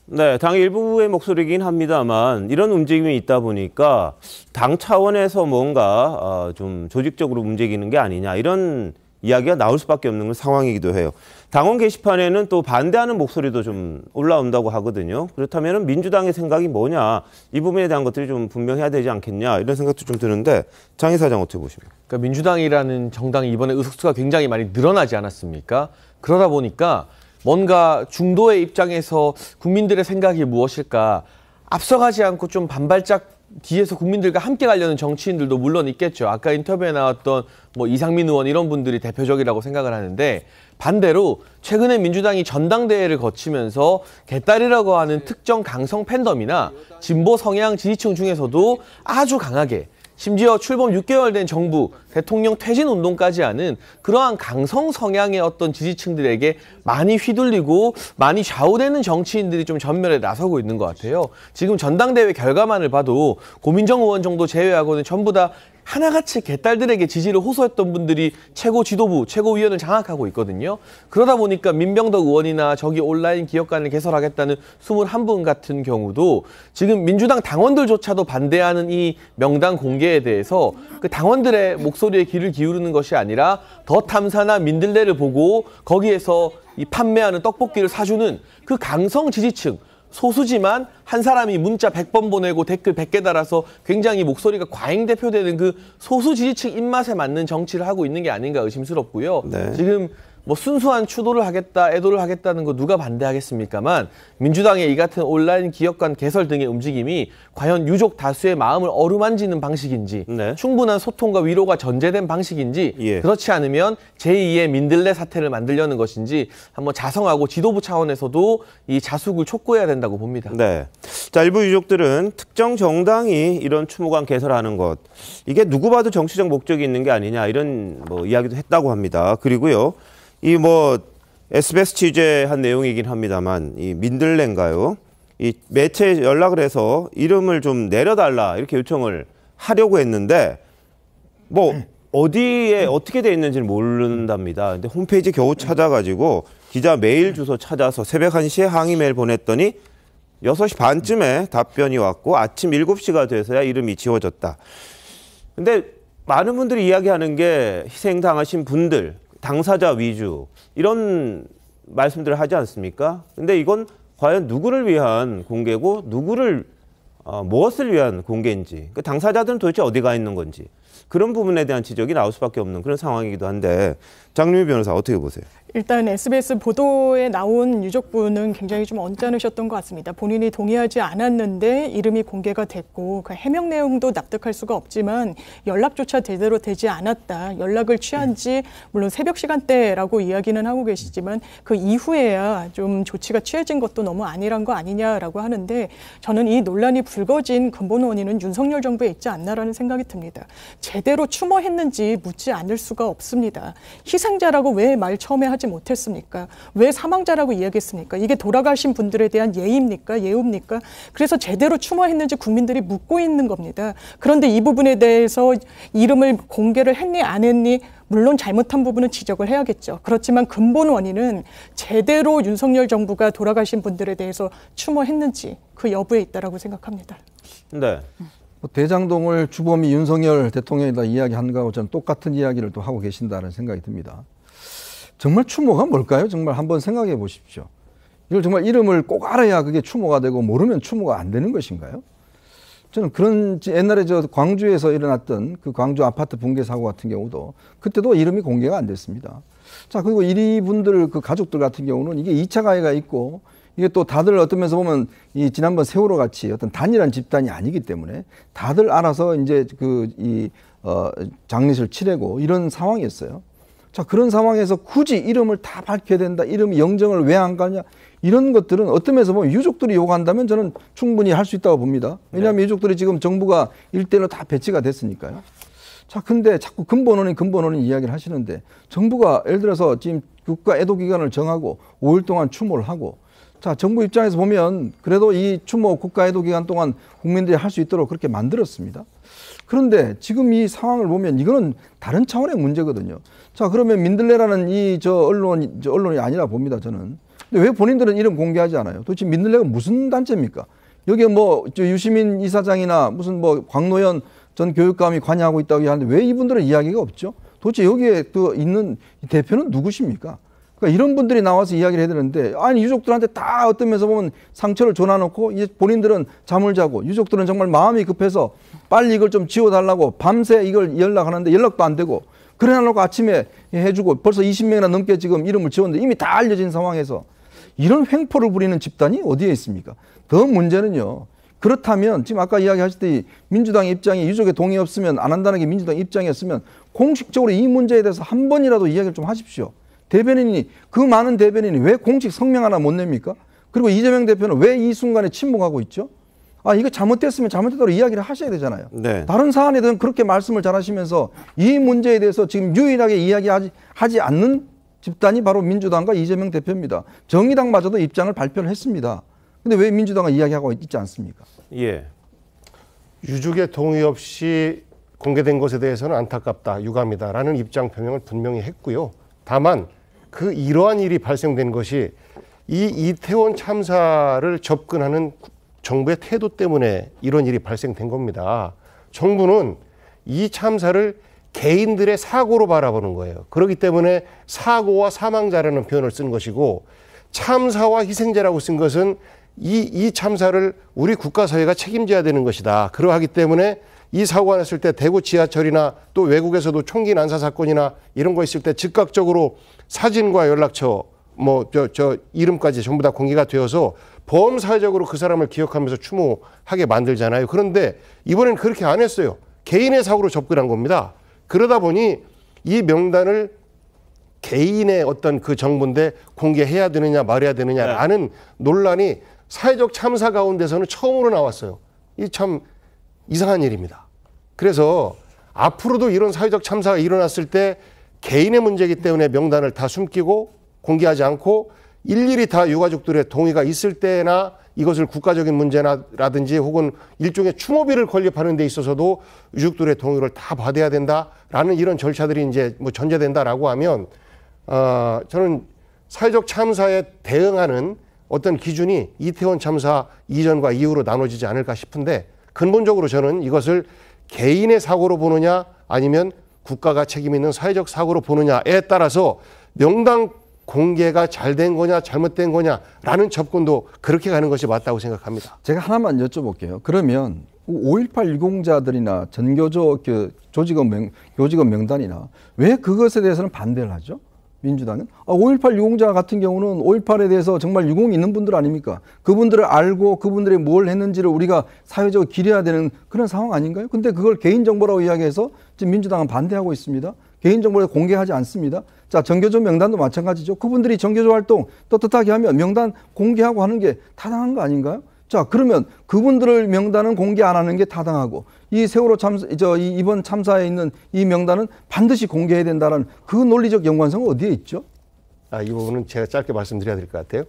네, 당 일부의 목소리이긴 합니다만 이런 움직임이 있다 보니까 당 차원에서 뭔가 좀 조직적으로 움직이는 게 아니냐 이런 이야기가 나올 수밖에 없는 상황이기도 해요. 당원 게시판에는 또 반대하는 목소리도 좀 올라온다고 하거든요. 그렇다면 민주당의 생각이 뭐냐, 이 부분에 대한 것들이 좀 분명해야 되지 않겠냐 이런 생각도 좀 드는데 장 이사장 어떻게 보십니까? 그러니까 민주당이라는 정당이 이번에 의석수가 굉장히 많이 늘어나지 않았습니까? 그러다 보니까 뭔가 중도의 입장에서 국민들의 생각이 무엇일까, 앞서가지 않고 좀 반발짝 뒤에서 국민들과 함께 가려는 정치인들도 물론 있겠죠. 아까 인터뷰에 나왔던 뭐 이상민 의원 이런 분들이 대표적이라고 생각을 하는데, 반대로 최근에 민주당이 전당대회를 거치면서 개딸이라고 하는 특정 강성 팬덤이나 진보 성향 지지층 중에서도 아주 강하게, 심지어 출범 6개월 된 정부, 대통령 퇴진 운동까지 하는 그러한 강성 성향의 어떤 지지층들에게 많이 휘둘리고 많이 좌우되는 정치인들이 좀 전면에 나서고 있는 것 같아요. 지금 전당대회 결과만을 봐도 고민정 의원 정도 제외하고는 전부 다 하나같이 개딸들에게 지지를 호소했던 분들이 최고 지도부, 최고위원을 장악하고 있거든요. 그러다 보니까 민병덕 의원이나 저기 온라인 기억관을 개설하겠다는 21분 같은 경우도 지금 민주당 당원들조차도 반대하는 이 명단 공개에 대해서 그 당원들의 목소리에 귀를 기울이는 것이 아니라 더 탐사나 민들레를 보고 거기에서 이 판매하는 떡볶이를 사주는 그 강성 지지층, 소수지만 한 사람이 문자 100번 보내고 댓글 100개 달아서 굉장히 목소리가 과잉 대표되는 그 소수 지지층 입맛에 맞는 정치를 하고 있는 게 아닌가 의심스럽고요. 네. 지금 뭐 순수한 추도를 하겠다, 애도를 하겠다는 거 누가 반대하겠습니까만 민주당의 이 같은 온라인 기억관 개설 등의 움직임이 과연 유족 다수의 마음을 어루만지는 방식인지, 네. 충분한 소통과 위로가 전제된 방식인지, 예. 그렇지 않으면 제2의 민들레 사태를 만들려는 것인지 한번 자성하고 지도부 차원에서도 이 자숙을 촉구해야 된다고 봅니다. 네. 자, 일부 유족들은 특정 정당이 이런 추모관 개설하는 것, 이게 누구 봐도 정치적 목적이 있는 게 아니냐 이런 뭐 이야기도 했다고 합니다. 그리고요. 이 뭐 SBS 취재한 내용이긴 합니다만 이 민들레인가요? 이 매체에 연락을 해서 이름을 좀 내려달라 이렇게 요청을 하려고 했는데 뭐 어디에 어떻게 돼 있는지는 모른답니다. 근데 홈페이지 겨우 찾아가지고 기자 메일 주소 찾아서 새벽 1시에 항의 메일 보냈더니 6시 반쯤에 답변이 왔고 아침 7시가 돼서야 이름이 지워졌다. 근데 많은 분들이 이야기하는 게 희생당하신 분들, 당사자 위주 이런 말씀들을 하지 않습니까? 근데 이건 과연 누구를 위한 공개고 누구를 무엇을 위한 공개인지, 그 당사자들은 도대체 어디 가 있는 건지 그런 부분에 대한 지적이 나올 수밖에 없는 그런 상황이기도 한데 장유미 변호사 어떻게 보세요? 일단 SBS 보도에 나온 유족분은 굉장히 좀 언짢으셨던 것 같습니다. 본인이 동의하지 않았는데 이름이 공개가 됐고 그 해명 내용도 납득할 수가 없지만 연락조차 제대로 되지 않았다. 연락을 취한 지 물론 새벽 시간대라고 이야기는 하고 계시지만 그 이후에야 좀 조치가 취해진 것도 너무 안일한 거 아니냐라고 하는데 저는 이 논란이 불거진 근본 원인은 윤석열 정부에 있지 않나라는 생각이 듭니다. 제대로 추모했는지 묻지 않을 수가 없습니다. 희생자라고 왜 말 처음에 하지 못했습니까? 왜 사망자라고 이야기했습니까? 이게 돌아가신 분들에 대한 예의입니까? 예우입니까? 그래서 제대로 추모했는지 국민들이 묻고 있는 겁니다. 그런데 이 부분에 대해서 이름을 공개를 했니 안 했니? 물론 잘못한 부분은 지적을 해야겠죠. 그렇지만 근본 원인은 제대로 윤석열 정부가 돌아가신 분들에 대해서 추모했는지 그 여부에 있다라고 생각합니다. 네. 대장동을 주범이 윤석열 대통령이다 이야기한 거하고 저는 똑같은 이야기를 또 하고 계신다는 생각이 듭니다. 정말 추모가 뭘까요? 정말 한번 생각해 보십시오. 이걸 정말 이름을 꼭 알아야 그게 추모가 되고 모르면 추모가 안 되는 것인가요? 저는 그런 옛날에 저 광주에서 일어났던 그 광주 아파트 붕괴 사고 같은 경우도 그때도 이름이 공개가 안 됐습니다. 자, 그리고 이분들 그 가족들 같은 경우는 이게 2차 가해가 있고 이게 또 다들 어떤 면에서 보면 이 지난번 세월호 같이 어떤 단일한 집단이 아니기 때문에 다들 알아서 이제 장례식을 치르고 이런 상황이었어요. 자, 그런 상황에서 굳이 이름을 다 밝혀야 된다. 이름이 영정을 왜 안 가냐. 이런 것들은 어떤 면에서 보면 유족들이 요구한다면 저는 충분히 할 수 있다고 봅니다. 왜냐하면 네. 유족들이 지금 정부가 일대일로 다 배치가 됐으니까요. 자, 근데 자꾸 근본원인 이야기를 하시는데 정부가 예를 들어서 지금 국가 애도기간을 정하고 5일 동안 추모를 하고 자, 정부 입장에서 보면 그래도 이 추모 국가 애도기간 동안 국민들이 할 수 있도록 그렇게 만들었습니다. 그런데 지금 이 상황을 보면 이거는 다른 차원의 문제거든요. 자, 그러면 민들레라는 언론이 아니라 봅니다, 저는. 근데 왜 본인들은 이름 공개하지 않아요? 도대체 민들레가 무슨 단체입니까? 여기에 뭐 유시민 이사장이나 무슨 뭐 광노현 전 교육감이 관여하고 있다고 하는데 왜 이분들은 이야기가 없죠? 도대체 여기에 또 있는 대표는 누구십니까? 그러니까 이런 분들이 나와서 이야기를 해야 되는데 아니 유족들한테 다 어떤 면에서 보면 상처를 줘놔놓고 이제 본인들은 잠을 자고 유족들은 정말 마음이 급해서 빨리 이걸 좀 지워달라고 밤새 이걸 연락하는데 연락도 안 되고 그래놓고 아침에 해주고 벌써 20명이나 넘게 지금 이름을 지웠는데 이미 다 알려진 상황에서 이런 횡포를 부리는 집단이 어디에 있습니까? 더 문제는요. 그렇다면 지금 아까 이야기하셨듯이 민주당의 입장이 유족의 동의 없으면 안 한다는 게 민주당 입장이었으면 공식적으로 이 문제에 대해서 한 번이라도 이야기를 좀 하십시오. 대변인이 그 많은 대변인이 왜 공식 성명 하나 못 냅니까? 그리고 이재명 대표는 왜 이 순간에 침묵하고 있죠? 아, 이거 잘못됐으면 잘못됐다고 이야기를 하셔야 되잖아요. 네. 다른 사안에 대해서는 그렇게 말씀을 잘 하시면서 이 문제에 대해서 지금 유일하게 이야기하지 않는 집단이 바로 민주당과 이재명 대표입니다. 정의당마저도 입장을 발표를 했습니다. 근데 왜 민주당은 이야기하고 있지 않습니까? 예. 유족의 동의 없이 공개된 것에 대해서는 안타깝다, 유감이다라는 입장 표명을 분명히 했고요. 다만 그 이러한 일이 발생된 것이 이 이태원 참사를 접근하는 정부의 태도 때문에 이런 일이 발생된 겁니다. 정부는 이 참사를 개인들의 사고로 바라보는 거예요. 그렇기 때문에 사고와 사망자라는 표현을 쓴 것이고 참사와 희생자라고 쓴 것은 이 참사를 우리 국가사회가 책임져야 되는 것이다. 그러하기 때문에 이 사고가 났을 때 대구 지하철이나 또 외국에서도 총기 난사 사건이나 이런 거 있을 때 즉각적으로 사진과 연락처 저 이름까지 전부 다 공개가 되어서 범사회적으로 그 사람을 기억하면서 추모하게 만들잖아요. 그런데 이번엔 그렇게 안 했어요. 개인의 사고로 접근한 겁니다. 그러다 보니 이 명단을 개인의 어떤 그 정보인데 공개해야 되느냐 말해야 되느냐라는 논란이 사회적 참사 가운데서는 처음으로 나왔어요. 이 참 이상한 일입니다. 그래서 앞으로도 이런 사회적 참사가 일어났을 때 개인의 문제이기 때문에 명단을 다 숨기고 공개하지 않고 일일이 다 유가족들의 동의가 있을 때나 이것을 국가적인 문제라든지 혹은 일종의 추모비를 건립하는 데 있어서도 유족들의 동의를 다 받아야 된다라는 이런 절차들이 이제 뭐 전제된다라고 하면 저는 사회적 참사에 대응하는 어떤 기준이 이태원 참사 이전과 이후로 나눠지지 않을까 싶은데 근본적으로 저는 이것을 개인의 사고로 보느냐 아니면 국가가 책임 있는 사회적 사고로 보느냐에 따라서 명단 공개가 잘 된 거냐 잘못된 거냐라는 접근도 그렇게 가는 것이 맞다고 생각합니다. 제가 하나만 여쭤볼게요. 그러면 5.18 유공자들이나 전교조 교직원 명단이나 왜 그것에 대해서는 반대를 하죠? 민주당은 5.18 유공자 같은 경우는 5.18에 대해서 정말 유공이 있는 분들 아닙니까? 그분들을 알고 그분들이 뭘 했는지를 우리가 사회적으로 기려야 되는 그런 상황 아닌가요? 근데 그걸 개인정보라고 이야기해서 지금 민주당은 반대하고 있습니다. 개인정보를 공개하지 않습니다. 자, 전교조 명단도 마찬가지죠. 그분들이 전교조 활동 떳떳하게 하면 명단 공개하고 하는 게 타당한 거 아닌가요? 자, 그러면 그분들을 명단은 공개 안 하는 게 타당하고 이 세월호 참사, 이번 참사에 있는 이 명단은 반드시 공개해야 된다는 그 논리적 연관성은 어디에 있죠? 이 부분은 제가 짧게 말씀드려야 될 것 같아요.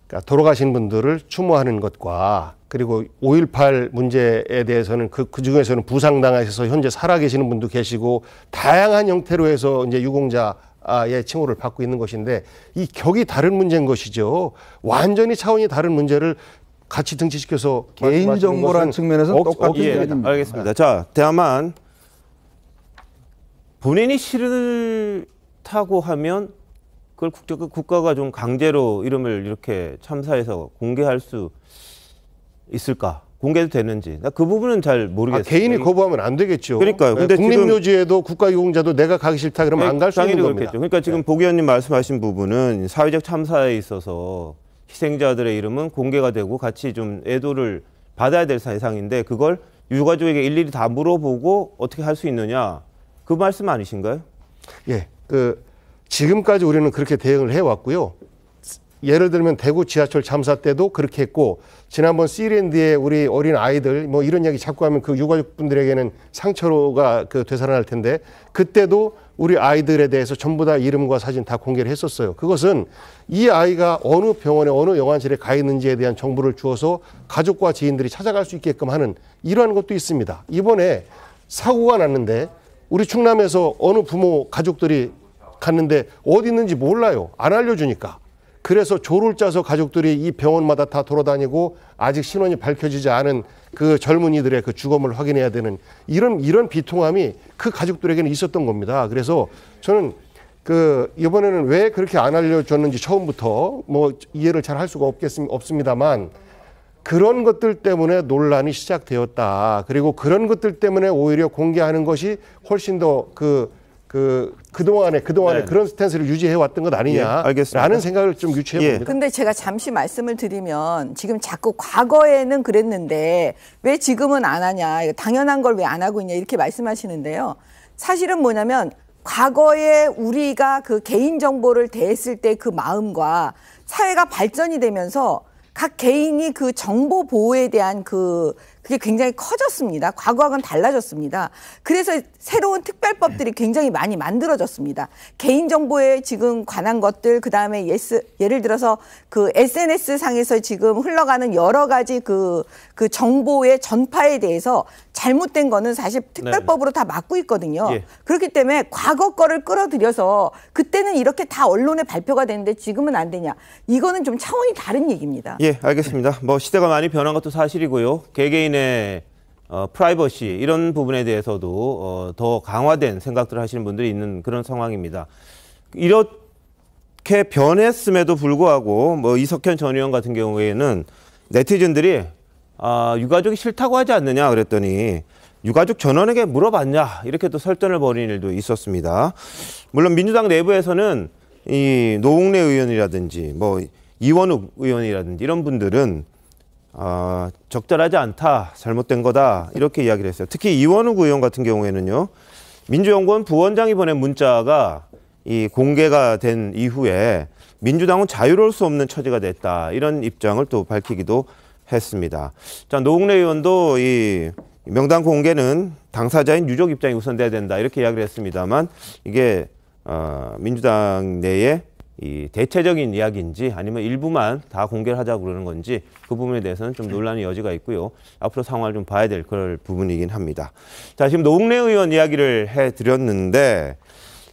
그러니까 돌아가신 분들을 추모하는 것과 그리고 5.18 문제에 대해서는 그 중에서는 부상당하셔서 현재 살아계시는 분도 계시고 다양한 형태로 해서 이제 유공자의 칭호를 받고 있는 것인데 이 격이 다른 문제인 것이죠. 완전히 차원이 다른 문제를 같이 등치시켜서 개인정보라는 측면에서 똑같은 이야기입니다. 알겠습니다. 자, 다만 본인이 싫다고 하면 그걸 국가가 좀 강제로 이름을 이렇게 참사해서 공개할 수 있을까? 공개도 되는지. 나 그 부분은 잘 모르겠어요. 개인이 거부하면 안 되겠죠. 그러니까요. 근데 국립묘지에도 국가유공자도 내가 가기 싫다 그러면 안 갈 수 있는 겁니다. 그렇겠죠. 그러니까 지금 복 의원님 말씀하신 부분은 사회적 참사에 있어서 희생자들의 이름은 공개가 되고 같이 좀 애도를 받아야 될 사상인데 그걸 유가족에게 일일이 다 물어보고 어떻게 할 수 있느냐. 그 말씀 아니신가요? 예. 지금까지 우리는 그렇게 대응을 해왔고요. 예를 들면 대구 지하철 참사 때도 그렇게 했고 지난번 시리엔드의 우리 어린 아이들 뭐 이런 이야기 자꾸 하면 그 유가족분들에게는 상처가 되살아날 텐데 그때도 우리 아이들에 대해서 전부 다 이름과 사진 다 공개를 했었어요. 그것은 이 아이가 어느 병원에 어느 영안실에 가 있는지에 대한 정보를 주어서 가족과 지인들이 찾아갈 수 있게끔 하는 이러한 것도 있습니다. 이번에 사고가 났는데 우리 충남에서 어느 부모 가족들이 갔는데 어디 있는지 몰라요. 안 알려주니까. 그래서 조를 짜서 가족들이 이 병원마다 다 돌아다니고 아직 신원이 밝혀지지 않은 그 젊은이들의 그 주검을 확인해야 되는 이런 비통함이 그 가족들에게는 있었던 겁니다. 그래서 저는 이번에는 왜 그렇게 안 알려줬는지 처음부터 뭐 이해를 잘 할 수가 없습니다만 그런 것들 때문에 논란이 시작되었다. 그리고 그런 것들 때문에 오히려 공개하는 것이 훨씬 더 그동안에 네. 그런 스탠스를 유지해 왔던 것 아니냐라는 생각을 좀 유추해 봅니다. 근데 제가 잠시 말씀을 드리면 지금 자꾸 과거에는 그랬는데 왜 지금은 안 하냐, 당연한 걸 왜 안 하고 있냐 이렇게 말씀하시는데요. 사실은 뭐냐면 과거에 우리가 그 개인정보를 대했을 때 그 마음과 사회가 발전이 되면서 각 개인이 그 정보 보호에 대한 그게 굉장히 커졌습니다. 과거와는 달라졌습니다. 그래서 새로운 특별법들이 굉장히 많이 만들어졌습니다. 개인정보에 지금 관한 것들, 그 다음에 예를 들어서 그 SNS 상에서 지금 흘러가는 여러 가지 그 정보의 전파에 대해서 잘못된 거는 사실 특별법으로 다 막고 있거든요. 예. 그렇기 때문에 과거 거를 끌어들여서 그때는 이렇게 다 언론에 발표가 되는데 지금은 안 되냐. 이거는 좀 차원이 다른 얘기입니다. 예, 알겠습니다. 뭐 시대가 많이 변한 것도 사실이고요. 개개인의 프라이버시 이런 부분에 대해서도 더 강화된 생각들을 하시는 분들이 있는 그런 상황입니다. 이렇게 변했음에도 불구하고 뭐 이석현 전 의원 같은 경우에는 네티즌들이 유가족이 싫다고 하지 않느냐 그랬더니 유가족 전원에게 물어봤냐 이렇게 또 설전을 벌이는 일도 있었습니다. 물론 민주당 내부에서는 이 노웅래 의원이라든지 뭐 이원욱 의원이라든지 이런 분들은 적절하지 않다, 잘못된 거다 이렇게 이야기를 했어요. 특히 이원욱 의원 같은 경우에는요. 민주연구원 부원장이 보낸 문자가 이 공개가 된 이후에 민주당은 자유로울 수 없는 처지가 됐다 이런 입장을 또 밝히기도 했습니다. 자, 노웅래 의원도 이 명단 공개는 당사자인 유족 입장이 우선돼야 된다 이렇게 이야기를 했습니다만 이게 민주당 내에 이 대체적인 이야기인지 아니면 일부만 다 공개를 하자고 그러는 건지 그 부분에 대해서는 좀 논란의 여지가 있고요. 앞으로 상황을 좀 봐야 될 그럴 부분이긴 합니다. 자, 지금 노웅래 의원 이야기를 해드렸는데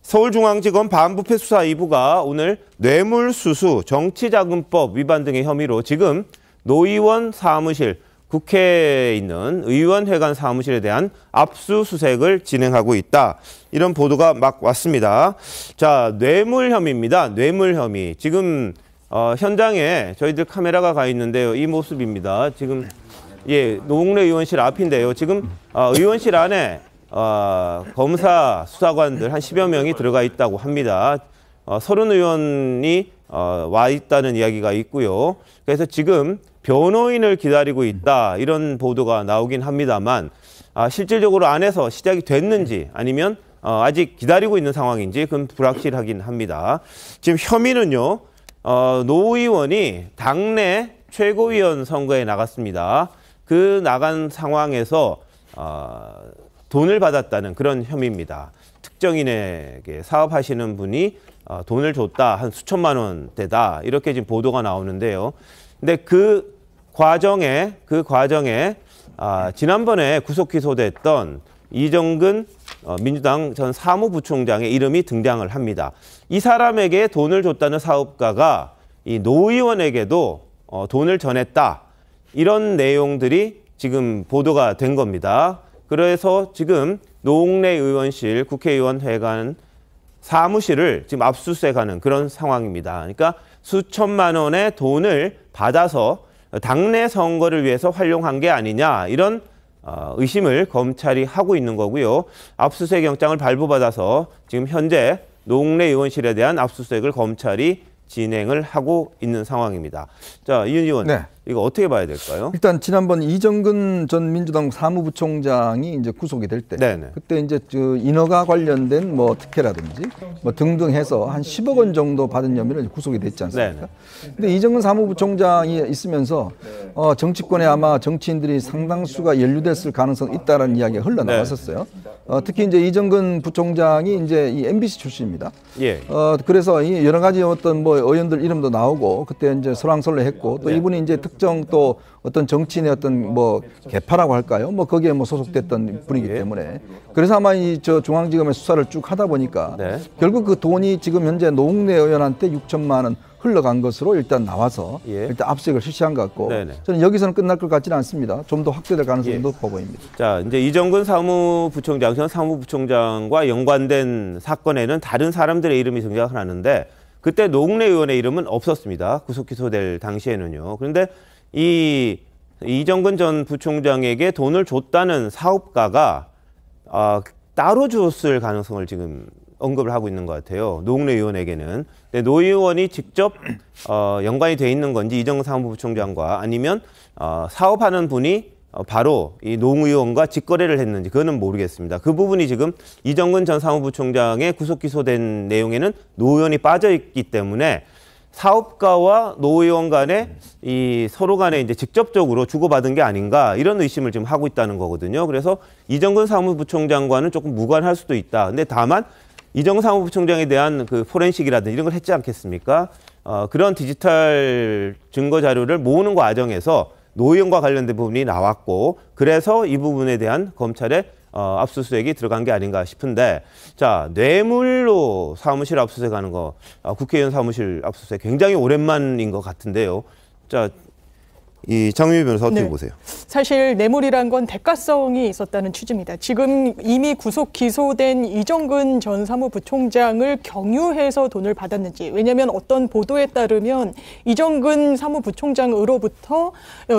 서울중앙지검 반부패 수사 2부가 오늘 뇌물수수, 정치자금법 위반 등의 혐의로 지금 노 의원 사무실, 국회에 있는 의원회관 사무실에 대한 압수수색을 진행하고 있다. 이런 보도가 막 왔습니다. 자, 뇌물 혐의입니다. 뇌물 혐의. 지금 현장에 저희들 카메라가 가 있는데요. 이 모습입니다. 지금 노웅래 의원실 앞인데요. 지금 의원실 안에 검사 수사관들 한 10여 명이 들어가 있다고 합니다. 서른 의원이 와 있다는 이야기가 있고요. 그래서 지금 변호인을 기다리고 있다 이런 보도가 나오긴 합니다만 실질적으로 안에서 시작이 됐는지 아니면 아직 기다리고 있는 상황인지 그건 불확실하긴 합니다. 지금 혐의는요. 노 의원이 당내 최고위원 선거에 나갔습니다. 그 나간 상황에서 돈을 받았다는 그런 혐의입니다. 특정인에게 사업하시는 분이 돈을 줬다 한 수천만 원대다 이렇게 지금 보도가 나오는데요. 근데 그 과정에 지난번에 구속 기소됐던 이정근 민주당 전 사무부총장의 이름이 등장을 합니다. 이 사람에게 돈을 줬다는 사업가가 이 노 의원에게도 돈을 전했다. 이런 내용들이 지금 보도가 된 겁니다. 그래서 지금 노웅래 의원실 국회의원회관 사무실을 지금 압수수색하는 그런 상황입니다. 그러니까 수천만 원의 돈을 받아서 당내 선거를 위해서 활용한 게 아니냐 이런 의심을 검찰이 하고 있는 거고요. 압수수색 영장을 발부받아서 지금 현재 노웅래 의원실에 대한 압수수색을 검찰이 진행을 하고 있는 상황입니다. 자, 이윤 의원, 네. 이거 어떻게 봐야 될까요? 일단 지난번 이정근 전 민주당 사무부총장이 이제 구속이 될 때, 그때 이제 인허가 관련된 뭐 특혜라든지 뭐 등등 해서 한 10억 원 정도 받은 혐의로 구속이 됐지 않습니까? 근데 이정근 사무부총장이 있으면서 정치권에 아마 정치인들이 상당수가 연루됐을 가능성이 있다라는 이야기가 흘러나왔었어요. 특히 이제 이정근 부총장이 이제 이 MBC 출신입니다. 예. 그래서 이 여러 가지 어떤 뭐 의원들 이름도 나오고 그때 이제 설왕설래했고 또 이분이 이제 특정 또 어떤 정치인의 어떤 뭐 개파라고 할까요? 뭐 거기에 뭐 소속됐던 분이기 때문에 그래서 아마 이 중앙지검의 수사를 쭉 하다 보니까 결국 그 돈이 지금 현재 노웅래 의원한테 6천만 원 흘러간 것으로 일단 나와서 일단 압수수색을 실시한 것 같고 저는 여기서는 끝날 것 같지는 않습니다. 좀 더 확대될 가능성이 높아 보입니다. 자, 이제 이정근 사무부총장, 전 사무부총장과 연관된 사건에는 다른 사람들의 이름이 등장을 하는데 그때 노웅래 의원의 이름은 없었습니다. 구속 기소될 당시에는요. 그런데 이 이정근 전 부총장에게 돈을 줬다는 사업가가 따로 줬을 가능성을 지금 언급을 하고 있는 것 같아요. 노웅래 의원에게는. 근데 노 의원이 직접 연관이 돼 있는 건지 이정근 사무부총장과 아니면 사업하는 분이 바로 이 노 의원과 직거래를 했는지 그거는 모르겠습니다. 그 부분이 지금 이정근 전 사무부총장의 구속 기소된 내용에는 노 의원이 빠져 있기 때문에 사업가와 노 의원 간에 이 서로 간에 이제 직접적으로 주고받은 게 아닌가 이런 의심을 지금 하고 있다는 거거든요. 그래서 이정근 사무부총장과는 조금 무관할 수도 있다. 근데 다만 이정근 사무부총장에 대한 그 포렌식이라든지 이런 걸 했지 않겠습니까? 그런 디지털 증거 자료를 모으는 과정에서 노 의원과 관련된 부분이 나왔고 그래서 이 부분에 대한 검찰의 압수수색이 들어간 게 아닌가 싶은데 자, 뇌물로 사무실 압수수색하는 거 국회의원 사무실 압수수색 굉장히 오랜만인 것 같은데요. 자, 이 장유미 변호사 어떻게 보세요? 사실 뇌물이란 건 대가성이 있었다는 취지입니다. 지금 이미 구속 기소된 이정근 전 사무부총장을 경유해서 돈을 받았는지 왜냐하면 어떤 보도에 따르면 이정근 사무부총장으로부터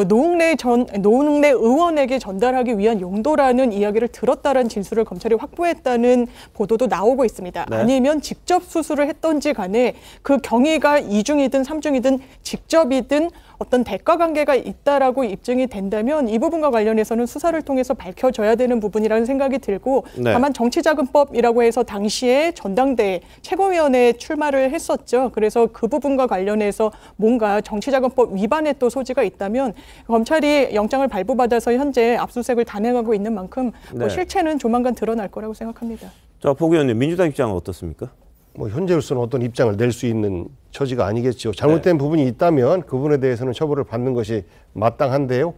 노웅래 의원에게 전달하기 위한 용도라는 이야기를 들었다는 진술을 검찰이 확보했다는 보도도 나오고 있습니다. 아니면 직접 수수를 했던지 간에 그 경위가 이중이든 삼중이든 직접이든 어떤 대가 관계가 있다라고 입증이 된다면 이 부분과 관련해서는 수사를 통해서 밝혀져야 되는 부분이라는 생각이 들고 다만 정치자금법이라고 해서 당시에 전당대회 최고위원회에 출마를 했었죠. 그래서 그 부분과 관련해서 뭔가 정치자금법 위반의 또 소지가 있다면 검찰이 영장을 발부받아서 현재 압수수색을 단행하고 있는 만큼 뭐 실체는 조만간 드러날 거라고 생각합니다. 자, 복 의원님, 민주당 입장은 어떻습니까? 뭐 현재로서는 어떤 입장을 낼 수 있는 처지가 아니겠죠. 잘못된 부분이 있다면 그 부분에 대해서는 처벌을 받는 것이 마땅한데요.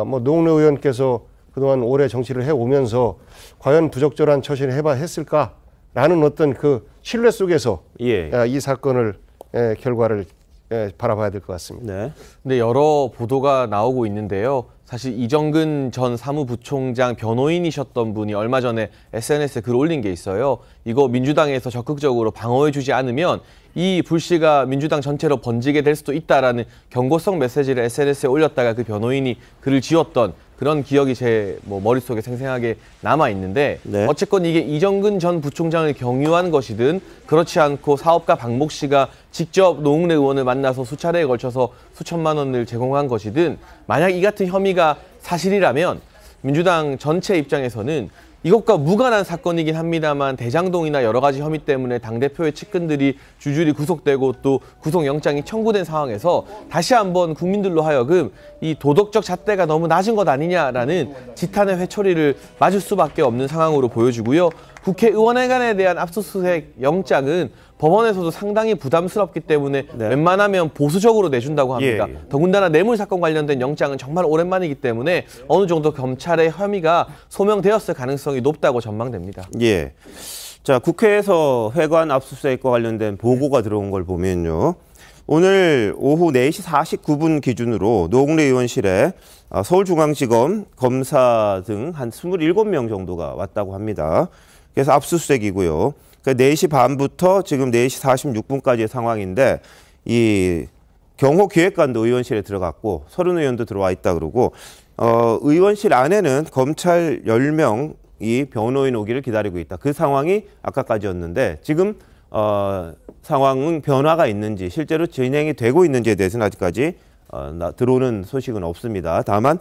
뭐 노웅래 의원께서 그동안 오래 정치를 해오면서 과연 부적절한 처신을 했을까라는 어떤 그 신뢰 속에서 이 사건을 결과를 바라봐야 될 것 같습니다. 근데 여러 보도가 나오고 있는데요. 사실 이정근 전 사무부총장 변호인이셨던 분이 얼마 전에 SNS에 글 올린 게 있어요. 이거 민주당에서 적극적으로 방어해주지 않으면 이 불씨가 민주당 전체로 번지게 될 수도 있다라는 경고성 메시지를 SNS에 올렸다가 그 변호인이 글을 지웠던 그런 기억이 제 머릿속에 생생하게 남아있는데 어쨌건 이게 이정근 전 부총장을 경유한 것이든 그렇지 않고 사업가 박목 씨가 직접 노웅래 의원을 만나서 수차례에 걸쳐서 수천만 원을 제공한 것이든 만약 이 같은 혐의가 사실이라면 민주당 전체 입장에서는 이것과 무관한 사건이긴 합니다만 대장동이나 여러 가지 혐의 때문에 당대표의 측근들이 줄줄이 구속되고 또 구속영장이 청구된 상황에서 다시 한번 국민들로 하여금 이 도덕적 잣대가 너무 낮은 것 아니냐라는 지탄의 회초리를 맞을 수밖에 없는 상황으로 보여지고요. 국회의원회관에 대한 압수수색 영장은 법원에서도 상당히 부담스럽기 때문에 웬만하면 보수적으로 내준다고 합니다. 더군다나 뇌물 사건 관련된 영장은 정말 오랜만이기 때문에 어느 정도 검찰의 혐의가 소명되었을 가능성이 높다고 전망됩니다. 자, 국회에서 회관 압수수색과 관련된 보고가 들어온 걸 보면요. 오늘 오후 4시 49분 기준으로 노웅래 의원실에 서울중앙지검 검사 등 한 27명 정도가 왔다고 합니다. 그래서 압수수색이고요. 그러니까 4시 반부터 지금 4시 46분까지의 상황인데 이 경호기획관도 의원실에 들어갔고 서른 의원도 들어와 있다 그러고 의원실 안에는 검찰 10명이 변호인 오기를 기다리고 있다. 그 상황이 아까까지였는데 지금 상황은 변화가 있는지 실제로 진행이 되고 있는지에 대해서는 아직까지 들어오는 소식은 없습니다. 다만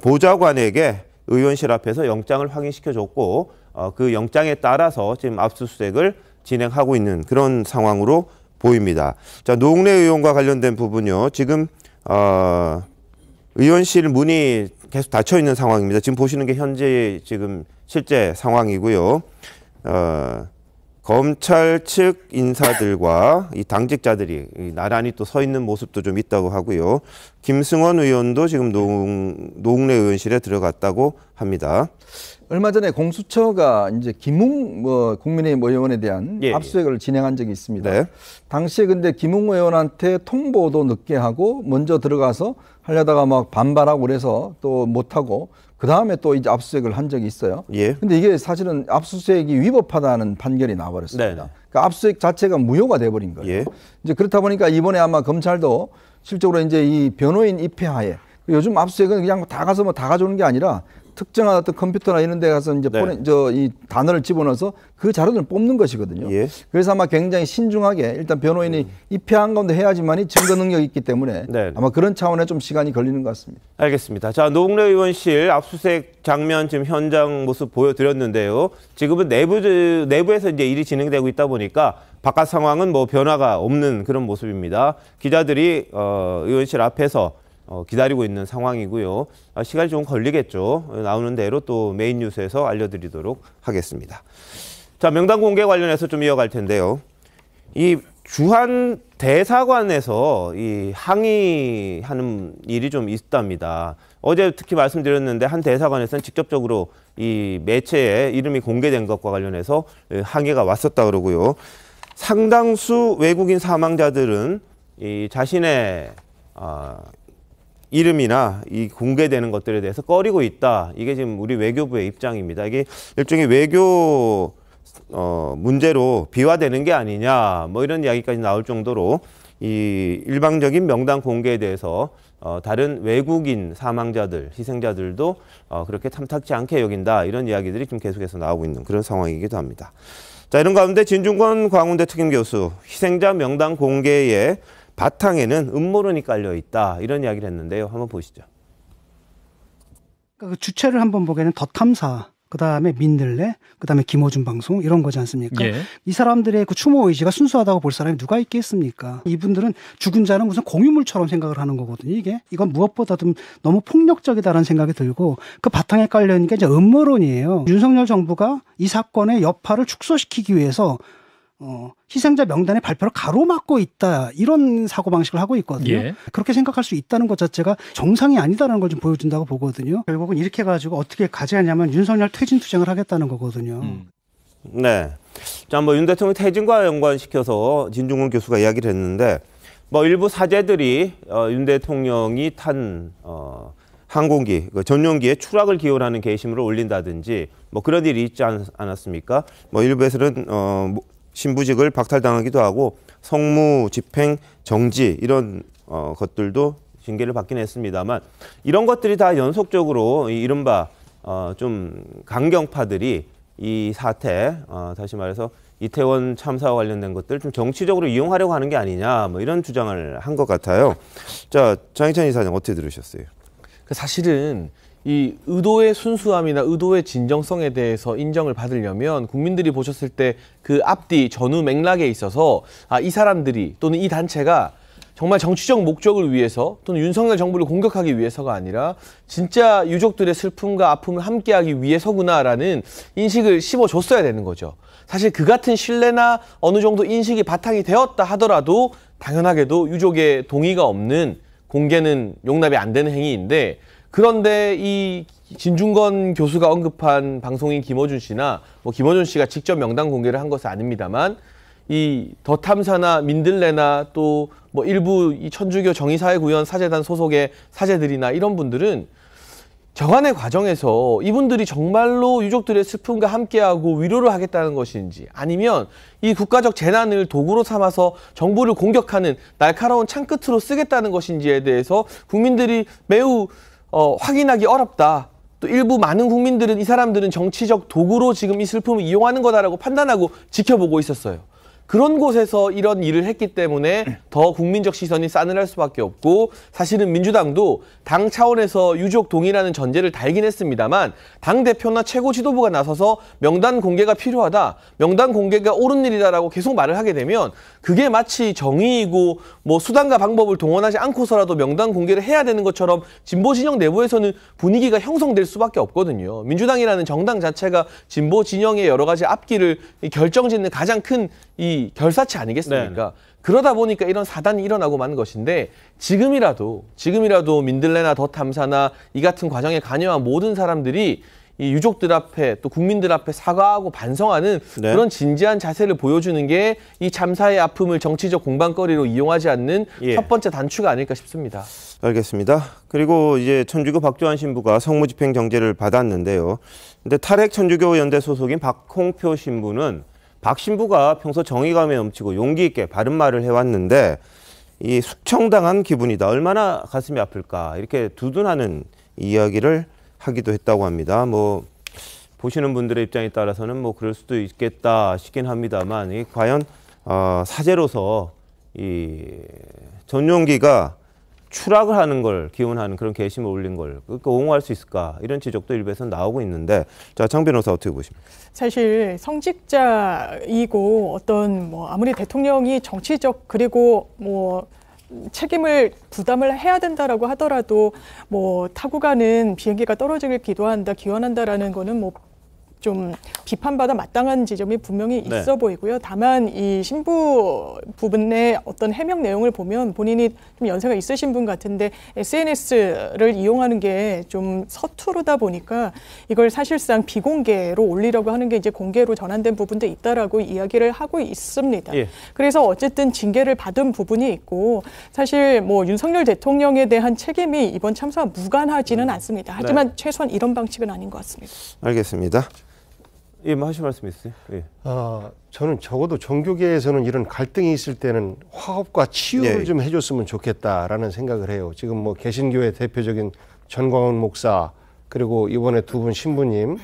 보좌관에게 의원실 앞에서 영장을 확인시켜줬고 그 영장에 따라서 지금 압수수색을 진행하고 있는 그런 상황으로 보입니다. 자, 노웅래 의원과 관련된 부분요. 지금 의원실 문이 계속 닫혀 있는 상황입니다. 지금 보시는 게 현재 지금 실제 상황이고요. 검찰 측 인사들과 이 당직자들이 나란히 또 서 있는 모습도 좀 있다고 하고요. 김승원 의원도 지금 노웅래 의원실에 들어갔다고 합니다. 얼마 전에 공수처가 이제 김웅 국민의힘 의원에 대한 압수수색을 진행한 적이 있습니다. 네. 당시에 근데 김웅 의원한테 통보도 늦게 하고 먼저 들어가서 하려다가 막 반발하고 그래서 또 못하고 그 다음에 또 이제 압수수색을 한 적이 있어요. 근데 이게 사실은 압수수색이 위법하다는 판결이 나와버렸습니다. 네. 그러니까 압수수색 자체가 무효가 돼버린 거예요. 이제 그렇다 보니까 이번에 아마 검찰도 실적으로 이제 이 변호인 입회하에 요즘 압수수색은 그냥 다 가서 뭐 다 가져오는 게 아니라 특정한 어떤 컴퓨터나 이런 데 가서 이제 이 단어를 집어넣어서 그 자료들을 뽑는 것이거든요. 그래서 아마 굉장히 신중하게 일단 변호인이 입회한 건데 해야지만이 증거 능력이 있기 때문에 아마 그런 차원에 좀 시간이 걸리는 것 같습니다. 알겠습니다. 자, 노웅래 의원실 압수수색 장면 지금 현장 모습 보여드렸는데요. 지금은 내부에서 이제 일이 진행되고 있다 보니까 바깥 상황은 뭐 변화가 없는 그런 모습입니다. 기자들이 의원실 앞에서 기다리고 있는 상황이고요. 시간이 좀 걸리겠죠. 나오는 대로 또 메인 뉴스에서 알려드리도록 하겠습니다. 자, 명단 공개 관련해서 좀 이어갈 텐데요. 이 주한 대사관에서 이 항의하는 일이 좀 있답니다. 어제 특히 말씀드렸는데 한 대사관에서는 직접적으로 이 매체에 이름이 공개된 것과 관련해서 항의가 왔었다 그러고요. 상당수 외국인 사망자들은 이 자신의 이름이나 이 공개되는 것들에 대해서 꺼리고 있다. 이게 지금 우리 외교부의 입장입니다. 이게 일종의 외교 문제로 비화되는 게 아니냐, 뭐 이런 이야기까지 나올 정도로 이 일방적인 명단 공개에 대해서 다른 외국인 사망자들, 희생자들도 그렇게 탐탁지 않게 여긴다. 이런 이야기들이 좀 계속해서 나오고 있는 그런 상황이기도 합니다. 자, 이런 가운데 진중권 광운대 특임교수, 희생자 명단 공개에 바탕에는 음모론이 깔려 있다 이런 이야기를 했는데요. 한번 보시죠. 그 주체를 한번 보기에는 더 탐사, 그 다음에 민들레, 그 다음에 김어준 방송 이런 거지 않습니까? 이 사람들의 그 추모 의지가 순수하다고 볼 사람이 누가 있겠습니까? 이분들은 죽은 자는 무슨 공유물처럼 생각을 하는 거거든요. 이건 무엇보다도 너무 폭력적이다라는 생각이 들고 그 바탕에 깔려 있는 게 이제 음모론이에요. 윤석열 정부가 이 사건의 여파를 축소시키기 위해서 희생자 명단의 발표를 가로막고 있다 이런 사고방식을 하고 있거든요. 그렇게 생각할 수 있다는 것 자체가 정상이 아니다라는 걸 좀 보여준다고 보거든요. 결국은 이렇게 해가지고 어떻게 가져야냐면 윤석열 퇴진 투쟁을 하겠다는 거거든요. 네. 자, 뭐 윤 대통령 퇴진과 연관시켜서 진중권 교수가 이야기를 했는데 뭐 일부 사제들이 윤 대통령이 탄 항공기, 전용기에 추락을 기원하는 게시물을 올린다든지 뭐 그런 일이 있지 않았습니까? 뭐 일부에서는 신부직을 박탈당하기도 하고 성무 집행 정지 이런 것들도 징계를 받긴 했습니다만 이런 것들이 다 연속적으로 이른바 좀 강경파들이 이 사태 다시 말해서 이태원 참사와 관련된 것들 좀 정치적으로 이용하려고 하는 게 아니냐 뭐 이런 주장을 한 것 같아요. 자, 장희찬 이사장 어떻게 들으셨어요? 사실은 이 의도의 순수함이나 의도의 진정성에 대해서 인정을 받으려면 국민들이 보셨을 때 그 앞뒤 전후 맥락에 있어서 이 사람들이 또는 이 단체가 정말 정치적 목적을 위해서 또는 윤석열 정부를 공격하기 위해서가 아니라 진짜 유족들의 슬픔과 아픔을 함께하기 위해서구나라는 인식을 씹어줬어야 되는 거죠. 사실 그 같은 신뢰나 어느 정도 인식이 바탕이 되었다 하더라도 당연하게도 유족의 동의가 없는 공개는 용납이 안 되는 행위인데 그런데 이 진중권 교수가 언급한 방송인 김어준 씨나 뭐 김어준 씨가 직접 명단 공개를 한 것은 아닙니다만 이 더 탐사나 민들레나 또 뭐 일부 이 천주교 정의사회구현 사제단 소속의 사제들이나 이런 분들은 저간의 과정에서 이분들이 정말로 유족들의 슬픔과 함께하고 위로를 하겠다는 것인지, 아니면 이 국가적 재난을 도구로 삼아서 정부를 공격하는 날카로운 창끝으로 쓰겠다는 것인지에 대해서 국민들이 매우 확인하기 어렵다. 또 일부 많은 국민들은 이 사람들은 정치적 도구로 지금 이 슬픔을 이용하는 거다라고 판단하고 지켜보고 있었어요. 그런 곳에서 이런 일을 했기 때문에 더 국민적 시선이 싸늘할 수밖에 없고, 사실은 민주당도 당 차원에서 유족 동의라는 전제를 달긴 했습니다만 당대표나 최고 지도부가 나서서 명단 공개가 필요하다, 명단 공개가 옳은 일이다라고 계속 말을 하게 되면 그게 마치 정의이고 뭐 수단과 방법을 동원하지 않고서라도 명단 공개를 해야 되는 것처럼 진보 진영 내부에서는 분위기가 형성될 수밖에 없거든요. 민주당이라는 정당 자체가 진보 진영의 여러 가지 앞길을 결정짓는 가장 큰 이 결사체 아니겠습니까? 네. 그러다 보니까 이런 사단이 일어나고 마는 것인데, 지금이라도 민들레나 더 탐사나 이 같은 과정에 관여한 모든 사람들이 이 유족들 앞에 또 국민들 앞에 사과하고 반성하는 네. 그런 진지한 자세를 보여주는 게 이 참사의 아픔을 정치적 공방거리로 이용하지 않는 첫 번째 단추가 아닐까 싶습니다. 알겠습니다. 그리고 이제 천주교 박주환 신부가 성무집행 정죄를 받았는데요. 근데 탈핵 천주교 연대 소속인 박홍표 신부는 박 신부가 평소 정의감에 넘치고 용기 있게 바른 말을 해왔는데 이 숙청당한 기분이다. 얼마나 가슴이 아플까. 이렇게 두둔하는 이야기를 하기도 했다고 합니다. 뭐 보시는 분들의 입장에 따라서는 뭐 그럴 수도 있겠다 싶긴 합니다만, 이 과연 사제로서 이 전용기가 추락을 하는 걸 기원하는 그런 개심을 올린 걸 옹호할 수 있을까, 이런 지적도 일부에서 나오고 있는데, 자, 장 변호사 어떻게 보십니까? 사실 성직자이고 어떤 뭐 아무리 대통령이 정치적 그리고 뭐 책임을 부담을 해야 된다라고 하더라도 뭐 타고 가는 비행기가 떨어지길 기원한다라는 거는 뭐 좀 비판받아 마땅한 지점이 분명히 있어 보이고요. 다만 이 신부 부분의 어떤 해명 내용을 보면 본인이 좀 연세가 있으신 분 같은데 SNS를 이용하는 게 좀 서투르다 보니까 이걸 사실상 비공개로 올리려고 하는 게 이제 공개로 전환된 부분도 있다라고 이야기를 하고 있습니다. 예. 그래서 어쨌든 징계를 받은 부분이 있고, 사실 뭐 윤석열 대통령에 대한 책임이 이번 참사와 무관하지는 않습니다. 하지만 최소한 이런 방식은 아닌 것 같습니다. 알겠습니다. 예, 뭐 하실 말씀 있으세요? 예. 저는 적어도 종교계에서는 이런 갈등이 있을 때는 화합과 치유를 좀 해줬으면 좋겠다라는 생각을 해요. 지금 뭐 개신교의 대표적인 전광훈 목사, 그리고 이번에 두 분 신부님,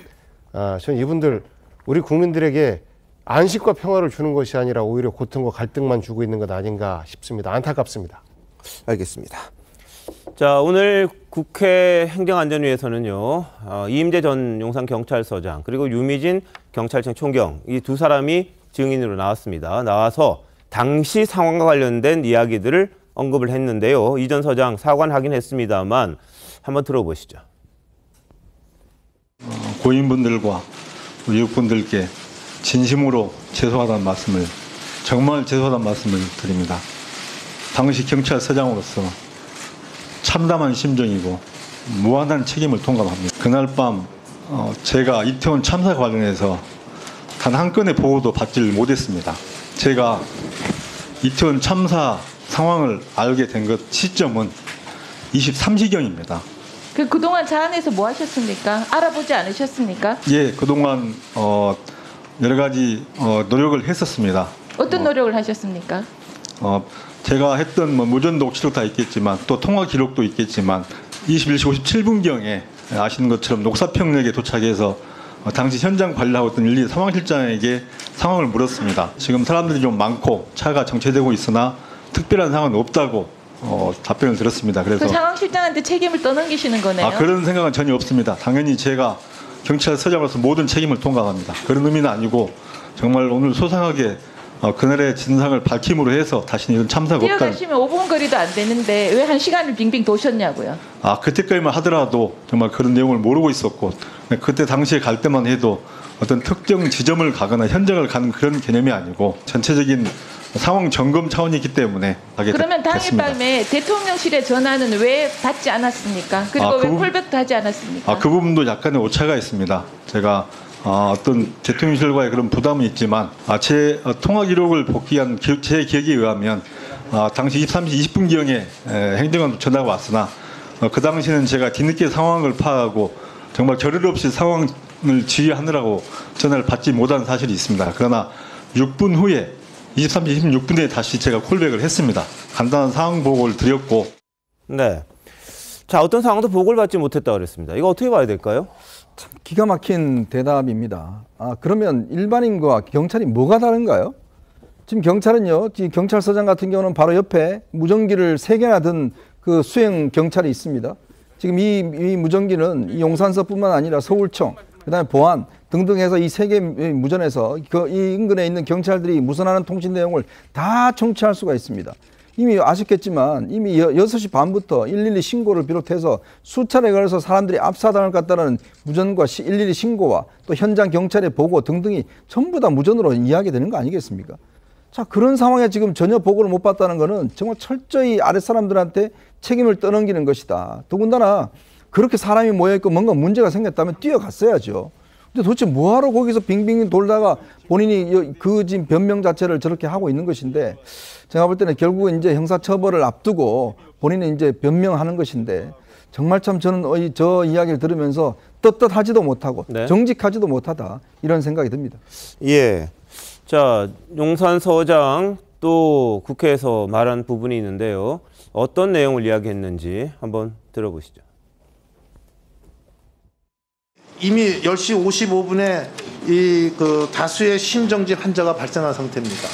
저는 이분들 우리 국민들에게 안식과 평화를 주는 것이 아니라 오히려 고통과 갈등만 주고 있는 것 아닌가 싶습니다. 안타깝습니다. 알겠습니다. 자, 오늘 국회 행정안전위에서는요, 이임재 전 용산경찰서장 그리고 유미진 경찰청 총경, 이 두 사람이 증인으로 나왔습니다. 나와서 당시 상황과 관련된 이야기들을 언급을 했는데요. 이 전 서장 사과는 했습니다만 한번 들어보시죠. 고인분들과 유족분들께 진심으로 죄송하다는 말씀을, 정말 죄송하다는 말씀을 드립니다. 당시 경찰서장으로서 참담한 심정이고 무한한 책임을 통감합니다. 그날 밤 제가 이태원 참사 관련해서 단 한 건의 보고도 받지를 못했습니다. 제가 이태원 참사 상황을 알게 된 것 시점은 23시경입니다. 그동안 차 안에서 뭐 하셨습니까? 알아보지 않으셨습니까? 예, 그동안 여러 가지 노력을 했었습니다. 어떤 노력을 하셨습니까? 제가 했던 뭐 무전 녹취록 다 있겠지만 또 통화 기록도 있겠지만 21시 57분경에 아시는 것처럼 녹사평역에 도착해서 당시 현장 관리하고 있던 112 상황실장에게 상황을 물었습니다. 지금 사람들이 좀 많고 차가 정체되고 있으나 특별한 상황은 없다고 답변을 들었습니다. 그래서 그 상황실장한테 책임을 떠넘기시는 거네요. 그런 생각은 전혀 없습니다. 당연히 제가 경찰서장으로서 모든 책임을 통감합니다. 그런 의미는 아니고 정말 오늘 소상하게 그날의 진상을 밝힘으로 해서 다시는 이런 참사가 없다는. 뛰어가시면 5분 거리도 안 되는데 왜 1시간을 빙빙 도셨냐고요. 그때까지만 하더라도 정말 그런 내용을 모르고 있었고, 그때 당시에 갈 때만 해도 어떤 특정 지점을 가거나 현장을 가는 그런 개념이 아니고 전체적인 상황 점검 차원이기 때문에 하게 그러면 당일 밤에 대통령실에 전화는 왜 받지 않았습니까? 그리고 왜 콜백도 하지 않았습니까? 그 부분도 약간의 오차가 있습니다. 제가 어떤 대통령실과의 그런 부담은 있지만 제 통화 기록을 복귀한 제 기억에 의하면 당시 23시 20분경에 행정관 전화가 왔으나 그 당시에는 제가 뒤늦게 상황을 파악하고 정말 결을 없이 상황을 지휘하느라고 전화를 받지 못한 사실이 있습니다. 그러나 6분 후에 23시 26분에 다시 제가 콜백을 했습니다. 간단한 상황 보고를 드렸고. 네. 자, 어떤 상황도 보고를 받지 못했다고 그랬습니다. 이거 어떻게 봐야 될까요? 참 기가 막힌 대답입니다. 그러면 일반인과 경찰이 뭐가 다른가요? 지금 경찰은요, 경찰서장 같은 경우는 바로 옆에 무전기를 3개나 든 그 수행 경찰이 있습니다. 지금 이 무전기는 이 용산서뿐만 아니라 서울청, 그다음에 보안 등등 해서 이 3개 무전에서 이 인근에 있는 경찰들이 무선하는 통신 내용을 다 청취할 수가 있습니다. 이미 아셨겠지만 이미 6시 반부터 112 신고를 비롯해서 수차례 걸려서 사람들이 압사당할 것 같다는 무전과 112 신고와 또 현장 경찰의 보고 등등이 전부 다 무전으로 이야기되는 거 아니겠습니까? 자, 그런 상황에 지금 전혀 보고를 못 받다는 것은 정말 철저히 아랫사람들한테 책임을 떠넘기는 것이다. 더군다나 그렇게 사람이 모여있고 뭔가 문제가 생겼다면 뛰어갔어야죠. 근데 도대체 뭐하러 거기서 빙빙 돌다가 본인이 그 지금 변명 자체를 저렇게 하고 있는 것인데, 제가 볼 때는 결국은 이제 형사처벌을 앞두고 본인이 이제 변명하는 것인데, 정말 참 저는 저 이야기를 들으면서 떳떳하지도 못하고 네. 정직하지도 못하다 이런 생각이 듭니다. 예. 자, 용산서장 또 국회에서 말한 부분이 있는데요. 어떤 내용을 이야기했는지 한번 들어보시죠. 이미 10시 55분에 그 다수의 심정지 환자가 발생한 상태입니다.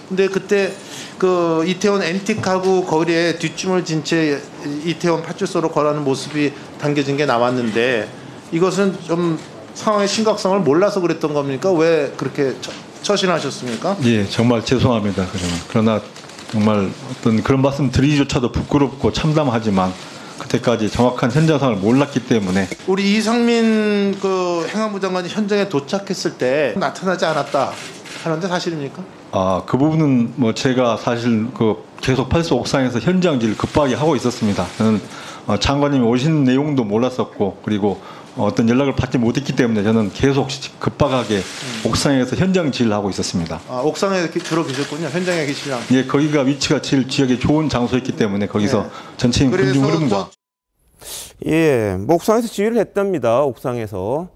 근데 그때 그 이태원 앤틱하고 거리에 뒷줌을 진 채 이태원 파출소로 걸어가는 모습이 담겨진 게 나왔는데, 이것은 좀 상황의 심각성을 몰라서 그랬던 겁니까? 왜 그렇게 처신하셨습니까? 예, 정말 죄송합니다. 그러나 정말 어떤 그런 말씀 드리기조차도 부끄럽고 참담하지만 그때까지 정확한 현장 상황을 몰랐기 때문에. 우리 이상민 그 행안부 장관이 현장에 도착했을 때 나타나지 않았다 하는데 사실입니까? 그 부분은 뭐 제가 사실 계속 팔소 옥상에서 현장지를 급하게 하고 있었습니다. 저는 장관님이 오신 내용도 몰랐었고, 그리고 어떤 연락을 받지 못했기 때문에 저는 계속 급박하게 옥상에서 현장 지휘를 하고 있었습니다. 옥상에 주로 계셨군요. 현장에 계시랑. 예, 거기가 위치가 제일 지역에 좋은 장소였기 때문에 거기서 전체인 군중 흐름과. 예, 뭐 옥상에서 지휘를 했답니다. 옥상에서.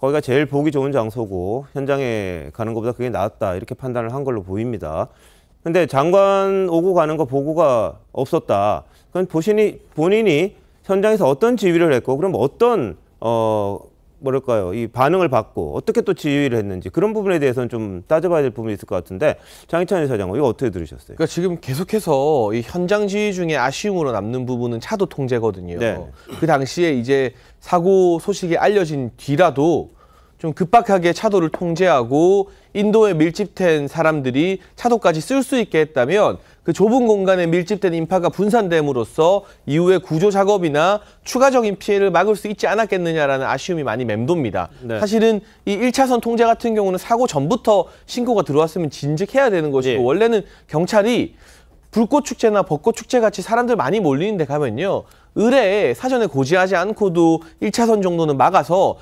거기가 제일 보기 좋은 장소고 현장에 가는 것보다 그게 낫다 이렇게 판단을 한 걸로 보입니다. 근데 장관 오고 가는 거 보고가 없었다. 그건 본인이 현장에서 어떤 지휘를 했고, 그럼 어떤 뭐랄까요, 이 반응을 받고 어떻게 또 지휘를 했는지 그런 부분에 대해서는 좀 따져봐야 될 부분이 있을 것 같은데, 장희찬 이사장은 이거 어떻게 들으셨어요? 그러니까 지금 계속해서 이 현장 지휘 중에 아쉬움으로 남는 부분은 차도 통제거든요. 네. 그 당시에 이제 사고 소식이 알려진 뒤라도 좀 급박하게 차도를 통제하고 인도에 밀집된 사람들이 차도까지 쓸 수 있게 했다면 그 좁은 공간에 밀집된 인파가 분산됨으로써 이후에 구조 작업이나 추가적인 피해를 막을 수 있지 않았겠느냐라는 아쉬움이 많이 맴돕니다. 네. 사실은 이 1차선 통제 같은 경우는 사고 전부터 신고가 들어왔으면 진즉해야 되는 것이고, 원래는 경찰이 불꽃축제나 벚꽃축제 같이 사람들 많이 몰리는 데 가면요, 의뢰에 사전에 고지하지 않고도 1차선 정도는 막아서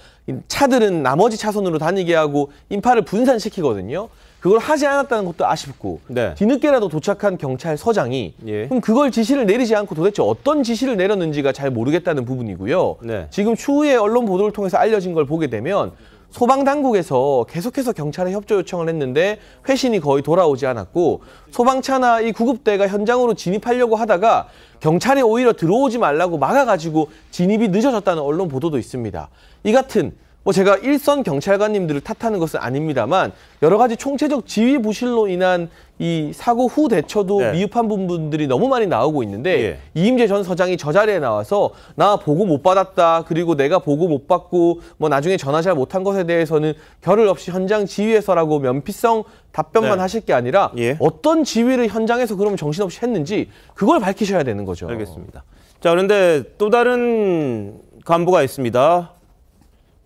차들은 나머지 차선으로 다니게 하고 인파를 분산시키거든요. 그걸 하지 않았다는 것도 아쉽고, 네. 뒤늦게라도 도착한 경찰서장이 그럼 그걸 지시를 내리지 않고 도대체 어떤 지시를 내렸는지가 잘 모르겠다는 부분이고요. 네. 지금 추후에 언론 보도를 통해서 알려진 걸 보게 되면 소방당국에서 계속해서 경찰에 협조 요청을 했는데 회신이 거의 돌아오지 않았고, 소방차나 이 구급대가 현장으로 진입하려고 하다가 경찰이 오히려 들어오지 말라고 막아가지고 진입이 늦어졌다는 언론 보도도 있습니다. 이 같은 뭐 제가 일선 경찰관님들을 탓하는 것은 아닙니다만 여러 가지 총체적 지휘 부실로 인한 이 사고 후 대처도 미흡한 부분들이 너무 많이 나오고 있는데 이임재 전 서장이 저 자리에 나와서 나 보고 못 받았다, 그리고 내가 보고 못 받고 뭐 나중에 전화 잘 못한 것에 대해서는 결을 없이 현장 지휘에서라고 면피성 답변만 하실 게 아니라 어떤 지휘를 현장에서 그러면 정신없이 했는지 그걸 밝히셔야 되는 거죠. 알겠습니다. 자, 그런데 또 다른 간부가 있습니다.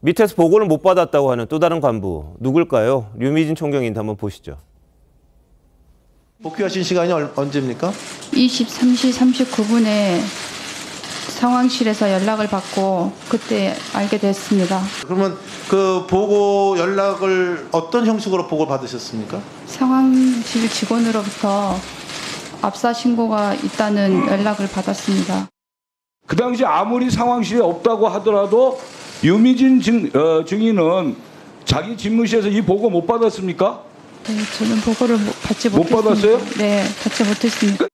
밑에서 보고를 못 받았다고 하는 또 다른 간부 누굴까요? 류미진 총경인데 한번 보시죠. 복귀하신 시간이 언제입니까? 23시 39분에 상황실에서 연락을 받고 그때 알게 됐습니다. 그러면 그 보고 연락을 어떤 형식으로 보고 받으셨습니까? 상황실 직원으로부터 압사 신고가 있다는 연락을 받았습니다. 그 당시 아무리 상황실에 없다고 하더라도 유미진 증인은 자기 집무실에서 이 보고 못 받았습니까? 네, 저는 보고를 받지 못 못했습니다. 받았어요? 네, 받지 못했습니다.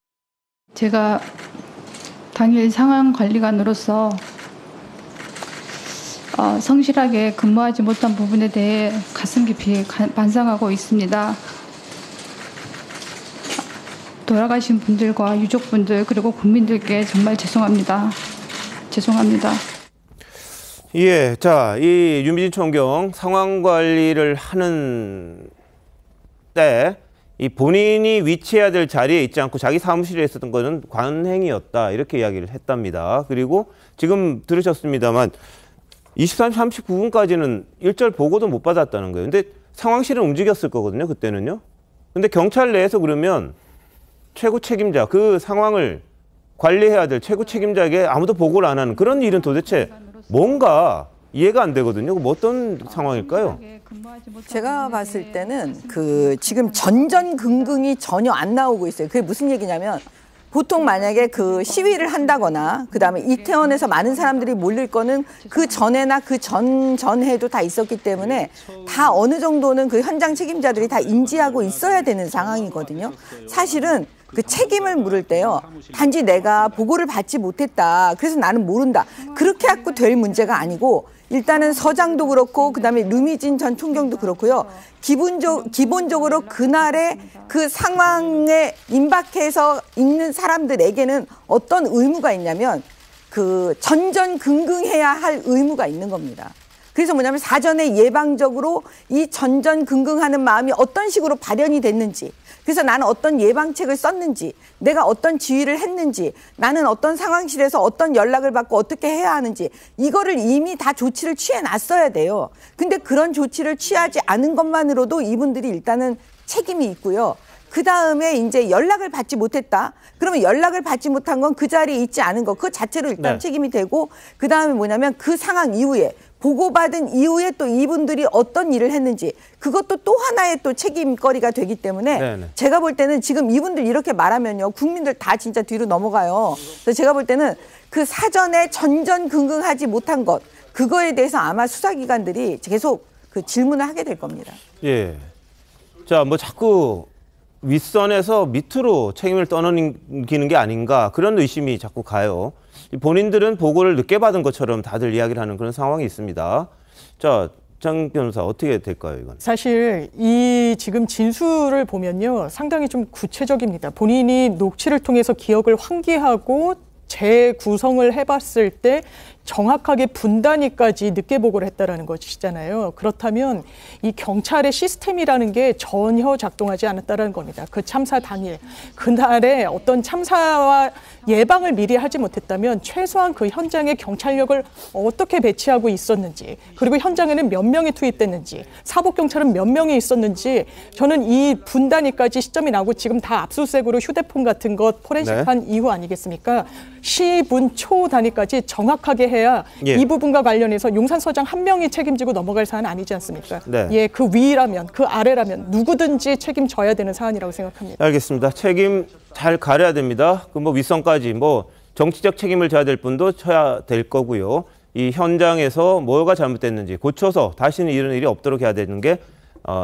제가 당일 상황관리관으로서 성실하게 근무하지 못한 부분에 대해 가슴 깊이 반성하고 있습니다. 돌아가신 분들과 유족분들 그리고 국민들께 정말 죄송합니다. 죄송합니다. 예, 자, 이 유미진 총경 상황 관리를 하는 때 이 본인이 위치해야 될 자리에 있지 않고 자기 사무실에 있었던 것은 관행이었다 이렇게 이야기를 했답니다. 그리고 지금 들으셨습니다만 23시 39분까지는 일절 보고도 못 받았다는 거예요. 근데 상황실은 움직였을 거거든요, 그때는요. 근데 경찰 내에서 그러면 최고 책임자, 그 상황을 관리해야 될 최고 책임자에게 아무도 보고를 안 하는 그런 일은 도대체 뭔가 이해가 안 되거든요. 뭐 어떤 상황일까요? 제가 봤을 때는 그 지금 전전긍긍이 전혀 안 나오고 있어요. 그게 무슨 얘기냐면 보통 만약에 그 시위를 한다거나 그다음에 이태원에서 많은 사람들이 몰릴 거는 그 전에나 그 전해도 다 있었기 때문에 다 어느 정도는 그 현장 책임자들이 다 인지하고 있어야 되는 상황이거든요. 사실은 그 책임을 물을 때요. 단지 내가 보고를 받지 못했다. 그래서 나는 모른다. 그렇게 갖고 될 문제가 아니고 일단은 서장도 그렇고 그다음에 류미진 전 총경도 그렇고요. 기본적으로 그날의 그 상황에 임박해서 있는 사람들에게는 어떤 의무가 있냐면 그 전전긍긍해야 할 의무가 있는 겁니다. 그래서 뭐냐면 사전에 예방적으로 이 전전긍긍하는 마음이 어떤 식으로 발현이 됐는지, 그래서 나는 어떤 예방책을 썼는지, 내가 어떤 지휘를 했는지, 나는 어떤 상황실에서 어떤 연락을 받고 어떻게 해야 하는지, 이거를 이미 다 조치를 취해놨어야 돼요. 근데 그런 조치를 취하지 않은 것만으로도 이분들이 일단은 책임이 있고요. 그 다음에 이제 연락을 받지 못했다. 그러면 연락을 받지 못한 건 그 자리에 있지 않은 거, 그 자체로 일단 책임이 되고, 그 다음에 뭐냐면 그 상황 이후에 보고받은 이후에 또 이분들이 어떤 일을 했는지, 그것도 또 하나의 또 책임거리가 되기 때문에 제가 볼 때는 지금 이분들 이렇게 말하면요, 국민들 다 진짜 뒤로 넘어가요. 그래서 제가 볼 때는 그 사전에 전전긍긍하지 못한 것, 그거에 대해서 아마 수사기관들이 계속 그 질문을 하게 될 겁니다. 예. 자, 뭐 자꾸 윗선에서 밑으로 책임을 떠넘기는 게 아닌가 그런 의심이 자꾸 가요. 본인들은 보고를 늦게 받은 것처럼 다들 이야기를 하는 그런 상황이 있습니다. 자, 장 변호사 어떻게 될까요, 이건? 사실 이 지금 진술을 보면요, 상당히 좀 구체적입니다. 본인이 녹취를 통해서 기억을 환기하고 재구성을 해봤을 때 정확하게 분단위까지 늦게 보고를 했다라는 것이잖아요. 그렇다면 이 경찰의 시스템이라는 게 전혀 작동하지 않았다는 겁니다. 그 참사 당일, 그날에 어떤 참사와 예방을 미리 하지 못했다면 최소한 그 현장에 경찰력을 어떻게 배치하고 있었는지, 그리고 현장에는 몇 명이 투입됐는지, 사복경찰은 몇 명이 있었는지, 저는 이 분단위까지 시점이 나고 지금 다 압수수색으로 휴대폰 같은 것 포렌식한 이후 아니겠습니까? 시분 초 단위까지 정확하게 해야 이 부분과 관련해서 용산서장 한 명이 책임지고 넘어갈 사안 아니지 않습니까? 예, 그 위라면, 그 아래라면 누구든지 책임져야 되는 사안이라고 생각합니다. 알겠습니다. 책임 잘 가려야 됩니다. 그 뭐 윗선까지 뭐 정치적 책임을 져야 될 분도 져야 될 거고요. 이 현장에서 뭐가 잘못됐는지 고쳐서 다시는 이런 일이 없도록 해야 되는 게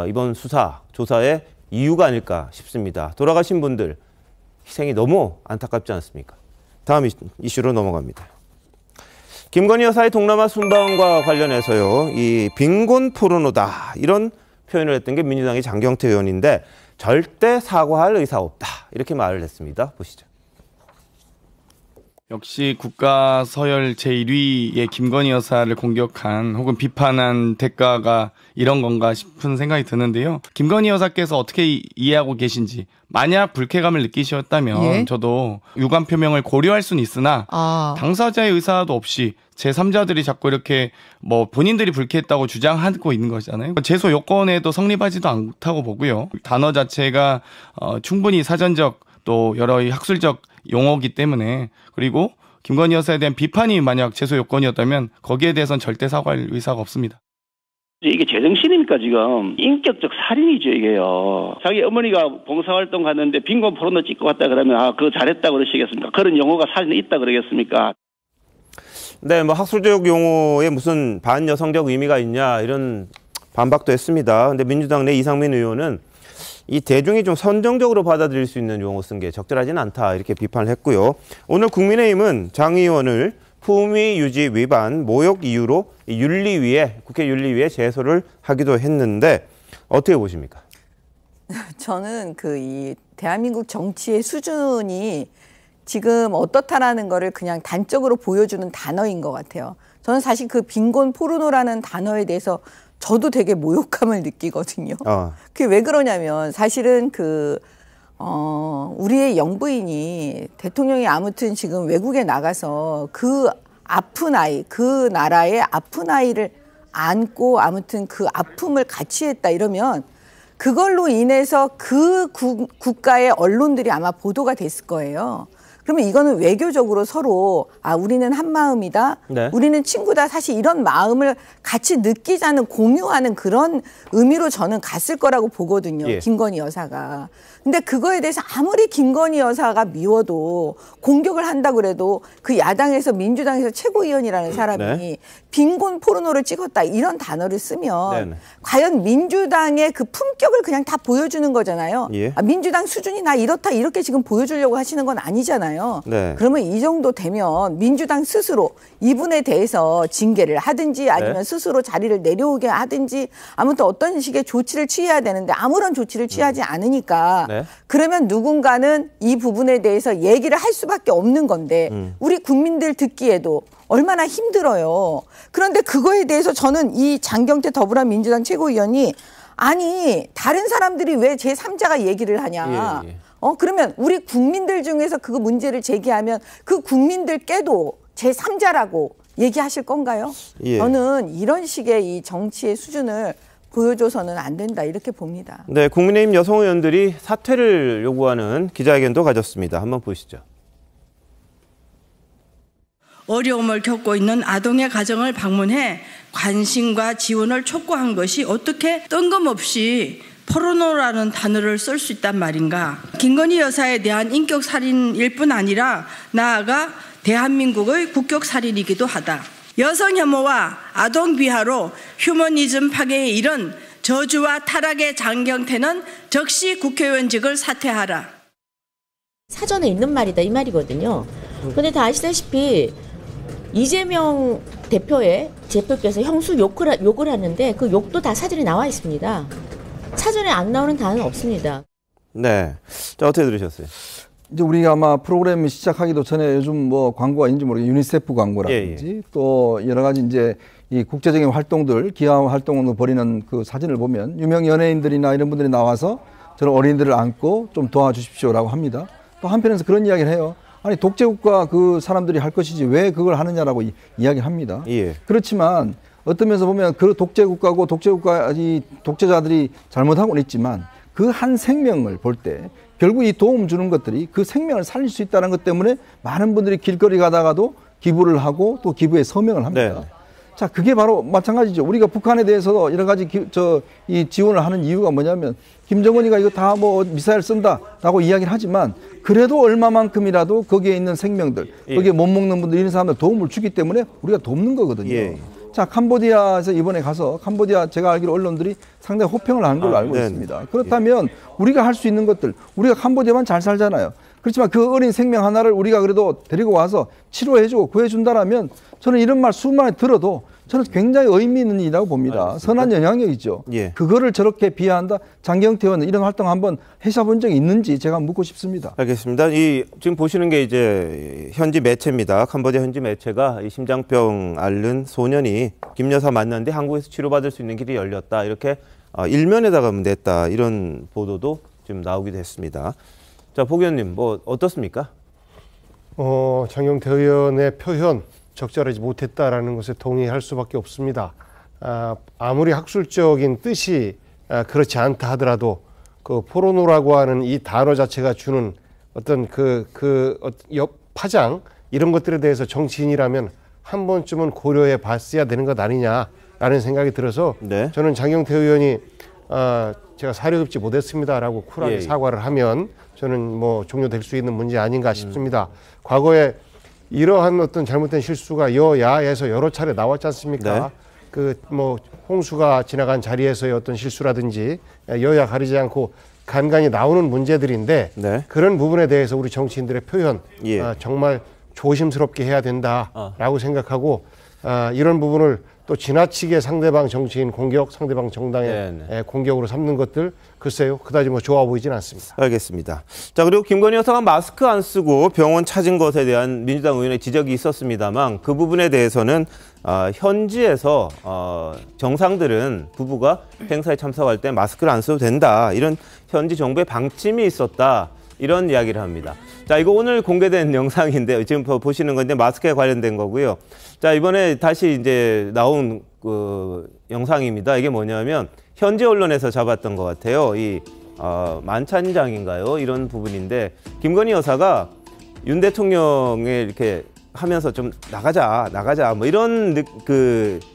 이번 수사, 조사의 이유가 아닐까 싶습니다. 돌아가신 분들 희생이 너무 안타깝지 않습니까? 다음 이슈로 넘어갑니다. 김건희 여사의 동남아 순방과 관련해서요, 이 빈곤 포르노다 이런 표현을 했던 게 민주당의 장경태 의원인데 절대 사과할 의사 없다 이렇게 말을 했습니다. 보시죠. 역시 국가 서열 제1위의 김건희 여사를 공격한 혹은 비판한 대가가 이런 건가 싶은 생각이 드는데요. 김건희 여사께서 어떻게 이해하고 계신지, 만약 불쾌감을 느끼셨다면 저도 유감 표명을 고려할 수는 있으나 당사자의 의사도 없이 제3자들이 자꾸 이렇게 뭐 본인들이 불쾌했다고 주장하고 있는 거잖아요. 제소 요건에도 성립하지도 않다고 보고요. 단어 자체가 충분히 사전적 또 여러 학술적 용어이기 때문에, 그리고 김건희 여사에 대한 비판이 만약 제소 요건이었다면 거기에 대해서는 절대 사과할 의사가 없습니다. 이게 제정신입니까 지금? 인격적 살인이죠 이게요. 자기 어머니가 봉사활동 갔는데 빈곤 포르노 찍고 갔다 그러면 아 그거 잘했다 그러시겠습니까? 그런 용어가 살인에 있다 그러겠습니까? 네, 뭐 학술적 용어에 무슨 반여성적 의미가 있냐 이런 반박도 했습니다. 근데 민주당 내 이상민 의원은 이 대중이 좀 선정적으로 받아들일 수 있는 용어 쓴 게 적절하지는 않다 이렇게 비판을 했고요. 오늘 국민의힘은 장 의원을 품위 유지 위반 모욕 이유로 윤리위에 국회 윤리위에 제소를 하기도 했는데 어떻게 보십니까? 저는 이 대한민국 정치의 수준이 지금 어떻다라는 거를 그냥 단적으로 보여주는 단어인 것 같아요. 저는 사실 그 빈곤 포르노라는 단어에 대해서 저도 되게 모욕감을 느끼거든요. 그게 왜 그러냐면 사실은 우리의 영부인이 대통령이 아무튼 지금 외국에 나가서 그 아픈 아이, 그 나라의 아픈 아이를 안고 아무튼 그 아픔을 같이 했다 이러면 그걸로 인해서 그 국가의 언론들이 아마 보도가 됐을 거예요. 그러면 이거는 외교적으로 서로 우리는 한 마음이다. 네. 우리는 친구다. 사실 이런 마음을 같이 느끼자는 공유하는 그런 의미로 저는 갔을 거라고 보거든요. 예. 김건희 여사가. 근데 그거에 대해서 아무리 김건희 여사가 미워도 공격을 한다 그래도 그 야당에서 민주당에서 최고위원이라는 사람이 네. 빈곤 포르노를 찍었다 이런 단어를 쓰면 네네. 과연 민주당의 그 품격을 그냥 다 보여주는 거잖아요. 예. 민주당 수준이 나 이렇다 이렇게 지금 보여주려고 하시는 건 아니잖아요. 네. 그러면 이 정도 되면 민주당 스스로 이분에 대해서 징계를 하든지 아니면 네. 스스로 자리를 내려오게 하든지 아무튼 어떤 식의 조치를 취해야 되는데 아무런 조치를 취하지 않으니까 네. 그러면 누군가는 이 부분에 대해서 얘기를 할 수밖에 없는 건데 우리 국민들 듣기에도 얼마나 힘들어요. 그런데 그거에 대해서 저는 이 장경태 더불어민주당 최고위원이 아니 다른 사람들이 왜 제3자가 얘기를 하냐. 예, 예. 그러면 우리 국민들 중에서 그 문제를 제기하면 그 국민들께도 제3자라고 얘기하실 건가요? 예. 저는 이런 식의 이 정치의 수준을 보여줘서는 안 된다 이렇게 봅니다. 네, 국민의힘 여성 의원들이 사퇴를 요구하는 기자회견도 가졌습니다. 한번 보시죠. 어려움을 겪고 있는 아동의 가정을 방문해 관심과 지원을 촉구한 것이 어떻게 뜬금없이 포르노라는 단어를 쓸 수 있단 말인가. 김건희 여사에 대한 인격살인일 뿐 아니라 나아가 대한민국의 국격살인이기도 하다. 여성 혐오와 아동 비하로 휴머니즘 파괴에 이른 저주와 타락의 장경태는 즉시 국회의원직을 사퇴하라. 사전에 있는 말이다 이 말이거든요. 그런데 다 아시다시피 이재명 대표께서 형수 욕을 하는데 그 욕도 다 사전에 나와 있습니다. 사전에 안 나오는 단어는 없습니다. 네, 자 어떻게 들으셨어요? 이제 우리가 아마 프로그램 시작하기도 전에 요즘 뭐 광고가 있는지 모르겠어요. 유니세프 광고라든지 예. 또 여러 가지 이제 이 국제적인 활동들, 기하 활동을 벌이는 그 사진을 보면 유명 연예인들이나 이런 분들이 나와서 저런 어린이들을 안고 좀 도와주십시오라고 합니다. 또 한편에서 그런 이야기를 해요. 아니 독재국가 그 사람들이 할 것이지 왜 그걸 하느냐라고 이야기합니다. 예. 그렇지만 어떤 면에서 보면 그 독재국가고 이 독재자들이 잘못하고는 있지만 그 한 생명을 볼 때 결국 이 도움 주는 것들이 그 생명을 살릴 수 있다는 것 때문에 많은 분들이 길거리 가다가도 기부를 하고 또 기부에 서명을 합니다. 네. 자, 그게 바로 마찬가지죠. 우리가 북한에 대해서도 여러 가지 이 지원을 하는 이유가 뭐냐면 김정은이가 이거 다 뭐 미사일 쓴다라고 이야기를 하지만 그래도 얼마만큼이라도 거기에 있는 생명들, 거기에 못 먹는 분들 이런 사람들 도움을 주기 때문에 우리가 돕는 거거든요. 예. 자, 캄보디아에서 이번에 가서 캄보디아 제가 알기로 언론들이 상당히 호평을 하는 걸로 알고 있습니다. 그렇다면 우리가 할 수 있는 것들, 우리가 캄보디아만 잘 살잖아요. 그렇지만 그 어린 생명 하나를 우리가 그래도 데리고 와서 치료해주고 구해준다라면 저는 이런 말 수많이 들어도 저는 굉장히 의미 있는 일이라고 봅니다. 알겠습니다. 선한 영향력이죠. 예. 그거를 저렇게 비하한다? 장경태 의원은 이런 활동 한번 해본 적이 있는지 제가 묻고 싶습니다. 알겠습니다. 지금 보시는 게 이제 현지 매체입니다. 캄보디아 현지 매체가 이 심장병 앓는 소년이 김 여사 만났는데 한국에서 치료받을 수 있는 길이 열렸다. 이렇게 일면에다가 냈다. 이런 보도도 지금 나오기도 했습니다. 자, 복 의원님 뭐 어떻습니까? 장경태 의원의 표현 적절하지 못했다라는 것에 동의할 수밖에 없습니다. 아무리 학술적인 뜻이 그렇지 않다 하더라도 그 포르노라고 하는 이 단어 자체가 주는 어떤 파장 이런 것들에 대해서 정치인이라면 한 번쯤은 고려해 봤어야 되는 것 아니냐라는 생각이 들어서 네. 저는 장경태 의원이 제가 사료 흡지 못했습니다라고 쿨하게 예. 사과를 하면 저는 뭐 종료될 수 있는 문제 아닌가 싶습니다. 과거에 이러한 어떤 잘못된 실수가 여야에서 여러 차례 나왔지 않습니까? 네. 그 뭐 홍수가 지나간 자리에서의 어떤 실수라든지 여야 가리지 않고 간간히 나오는 문제들인데 네. 그런 부분에 대해서 우리 정치인들의 표현 예. 정말 조심스럽게 해야 된다라고 생각하고 이런 부분을 또 지나치게 상대방 정치인 공격, 상대방 정당의 공격으로 삼는 것들 글쎄요 그다지 뭐 좋아 보이진 않습니다. 알겠습니다. 자, 그리고 김건희 여사가 마스크 안 쓰고 병원 찾은 것에 대한 민주당 의원의 지적이 있었습니다만 그 부분에 대해서는 현지에서 정상들은 부부가 행사에 참석할 때 마스크를 안 써도 된다. 이런 현지 정부의 방침이 있었다. 이런 이야기를 합니다. 자, 이거 오늘 공개된 영상인데 지금 보시는 건데 마스크에 관련된 거고요. 자, 이번에 다시 이제 나온 그 영상입니다. 이게 뭐냐면 현지 언론에서 잡았던 것 같아요. 이 만찬장인가요? 이런 부분인데 김건희 여사가 윤 대통령을 이렇게 하면서 좀 나가자 뭐 이런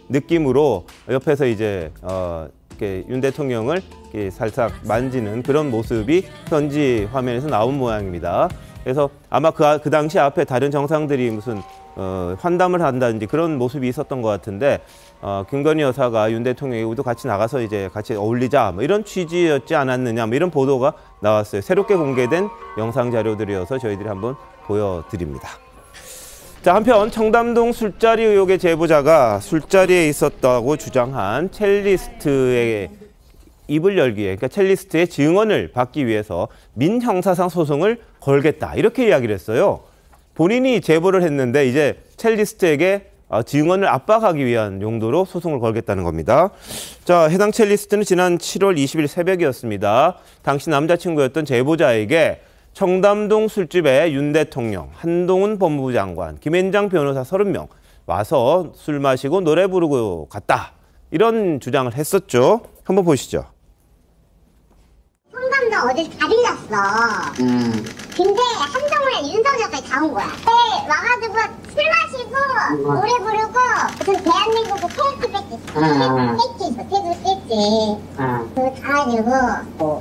느낌으로 옆에서 이제 이렇게 윤 대통령을 이렇게 살짝 만지는 그런 모습이 현지 화면에서 나온 모양입니다. 그래서 아마 그 당시 앞에 다른 정상들이 무슨 환담을 한다든지 그런 모습이 있었던 것 같은데 김건희 여사가 윤 대통령하고도 같이 나가서 이제 같이 어울리자 뭐 이런 취지였지 않았느냐 뭐 이런 보도가 나왔어요. 새롭게 공개된 영상 자료들이어서 저희들이 한번 보여드립니다. 자, 한편 청담동 술자리 의혹의 제보자가 술자리에 있었다고 주장한 첼리스트의 입을 열기에, 그러니까 첼리스트의 증언을 받기 위해서 민형사상 소송을 걸겠다 이렇게 이야기를 했어요. 본인이 제보를 했는데 이제 첼리스트에게 증언을 압박하기 위한 용도로 소송을 걸겠다는 겁니다. 자, 해당 첼리스트는 지난 7월 20일 새벽이었습니다. 당시 남자친구였던 제보자에게 청담동 술집에 윤 대통령, 한동훈 법무부 장관, 김앤장 변호사 30명 와서 술 마시고 노래 부르고 갔다. 이런 주장을 했었죠. 한번 보시죠. 청담동 어딜 다 들렸어. 근데 한동훈이랑 윤석열까지 다 온 거야. 네, 와가지고 술 마시고 노래 부르고 무슨 대한민국의 테이프 뺐지. 그거 다 가지고.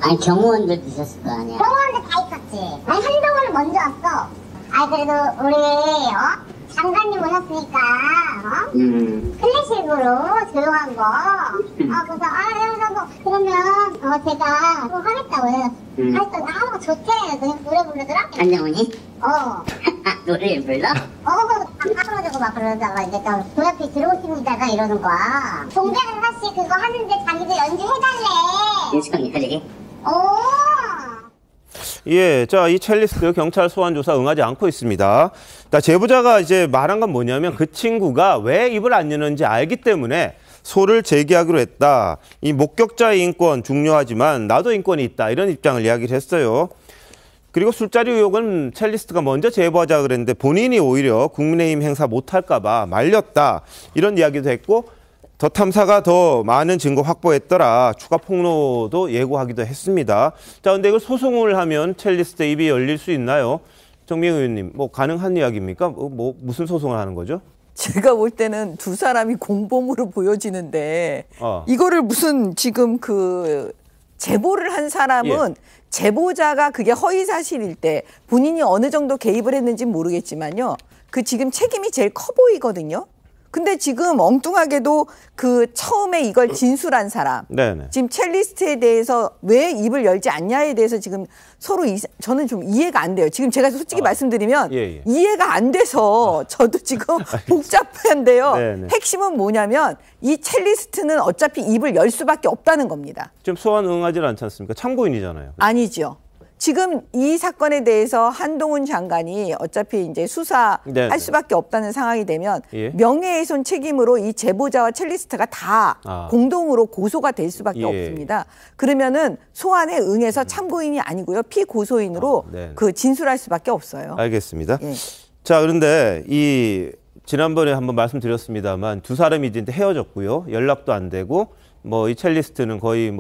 아니 경호원들도 있었을 거 아니야. 경호원들 다 있었지. 아니 한동훈은 먼저 왔어. 그래도 우리 장관님 오셨으니까 클래식으로 조용한 거. 그래서 뭐 그러면 제가 뭐 하겠다고요. 그래서 좋대. 노래 부르더라. 한동훈이? 노래 불러? 깎아가지고 막 그러다가 이제 또 도약이 들어오십니다가 이러는 거야. 동대는 사실 그거 하는데 자기도 연주해달래. 윤석열이? 예, 자, 이 첼리스트 경찰 소환 조사 응하지 않고 있습니다. 자, 제보자가 이제 말한 건 뭐냐면 그 친구가 왜 입을 안 여는지 알기 때문에 소를 제기하기로 했다. 이 목격자의 인권 중요하지만 나도 인권이 있다. 이런 입장을 이야기를 했어요. 그리고 술자리 의혹은 첼리스트가 먼저 제보하자 그랬는데 본인이 오히려 국민의힘 행사 못할까 봐 말렸다. 이런 이야기도 했고 더 탐사가 더 많은 증거 확보했더라. 추가 폭로도 예고하기도 했습니다. 자, 근데 이걸 소송을 하면 첼리스트 입이 열릴 수 있나요? 정미영 의원님, 뭐 가능한 이야기입니까? 뭐 무슨 소송을 하는 거죠? 제가 볼 때는 두 사람이 공범으로 보여지는데 이거를 무슨 지금 그 제보를 한 사람은 제보자가 그게 허위 사실일 때 본인이 어느 정도 개입을 했는지는 모르겠지만요. 그 지금 책임이 제일 커 보이거든요. 근데 지금 엉뚱하게도 그 처음에 이걸 진술한 사람, 지금 첼리스트에 대해서 왜 입을 열지 않냐에 대해서 지금 서로 저는 좀 이해가 안 돼요. 지금 제가 솔직히 말씀드리면 이해가 안 돼서 저도 지금 복잡한데요. 핵심은 뭐냐면 이 첼리스트는 어차피 입을 열 수밖에 없다는 겁니다. 지금 소환 응하지 않지 않습니까? 참고인이잖아요. 아니죠. 지금 이 사건에 대해서 한동훈 장관이 어차피 이제 수사할 수밖에 없다는 상황이 되면 명예훼손 책임으로 이 제보자와 첼리스트가 다 공동으로 고소가 될 수밖에 없습니다. 그러면은 소환에 응해서 참고인이 아니고요. 피고소인으로 그 진술할 수밖에 없어요. 알겠습니다. 자, 그런데 지난번에 한번 말씀드렸습니다만 두 사람이 이제 헤어졌고요. 연락도 안 되고 뭐 이 첼리스트는 거의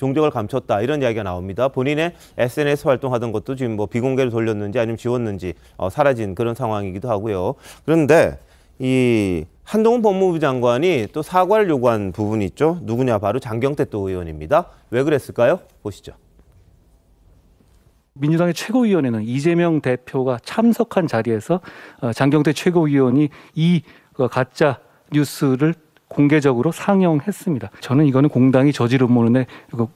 종적을 감췄다 이런 이야기가 나옵니다. 본인의 SNS 활동하던 것도 지금 뭐 비공개로 돌렸는지 아니면 지웠는지 사라진 그런 상황이기도 하고요. 그런데 이 한동훈 법무부 장관이 또 사과를 요구한 부분이 있죠. 누구냐? 바로 장경태 또 의원입니다. 왜 그랬을까요? 보시죠. 민주당의 최고위원회는 이재명 대표가 참석한 자리에서 장경태 최고위원이 이 가짜 뉴스를 공개적으로 상영했습니다. 저는 이거는 공당이 저지른 모는에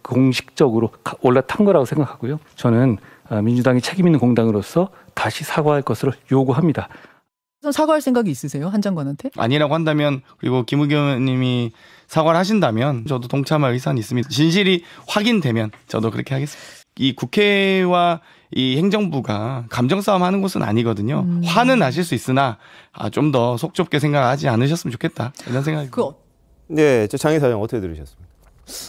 공식적으로 올라탄 거라고 생각하고요. 저는 민주당이 책임 있는 공당으로서 다시 사과할 것으로 요구합니다. 사과할 생각이 있으세요? 한 장관한테? 아니라고 한다면 그리고 김의겸 의원님이 사과를 하신다면 저도 동참할 의사는 있습니다. 진실이 확인되면 저도 그렇게 하겠습니다. 이 국회와 이 행정부가 감정 싸움하는 곳은 아니거든요. 화는 나실 수 있으나 좀 더 속 좁게 생각하지 않으셨으면 좋겠다 이런 생각이 듭니다. 네, 장 이사장 어떻게 들으셨습니까?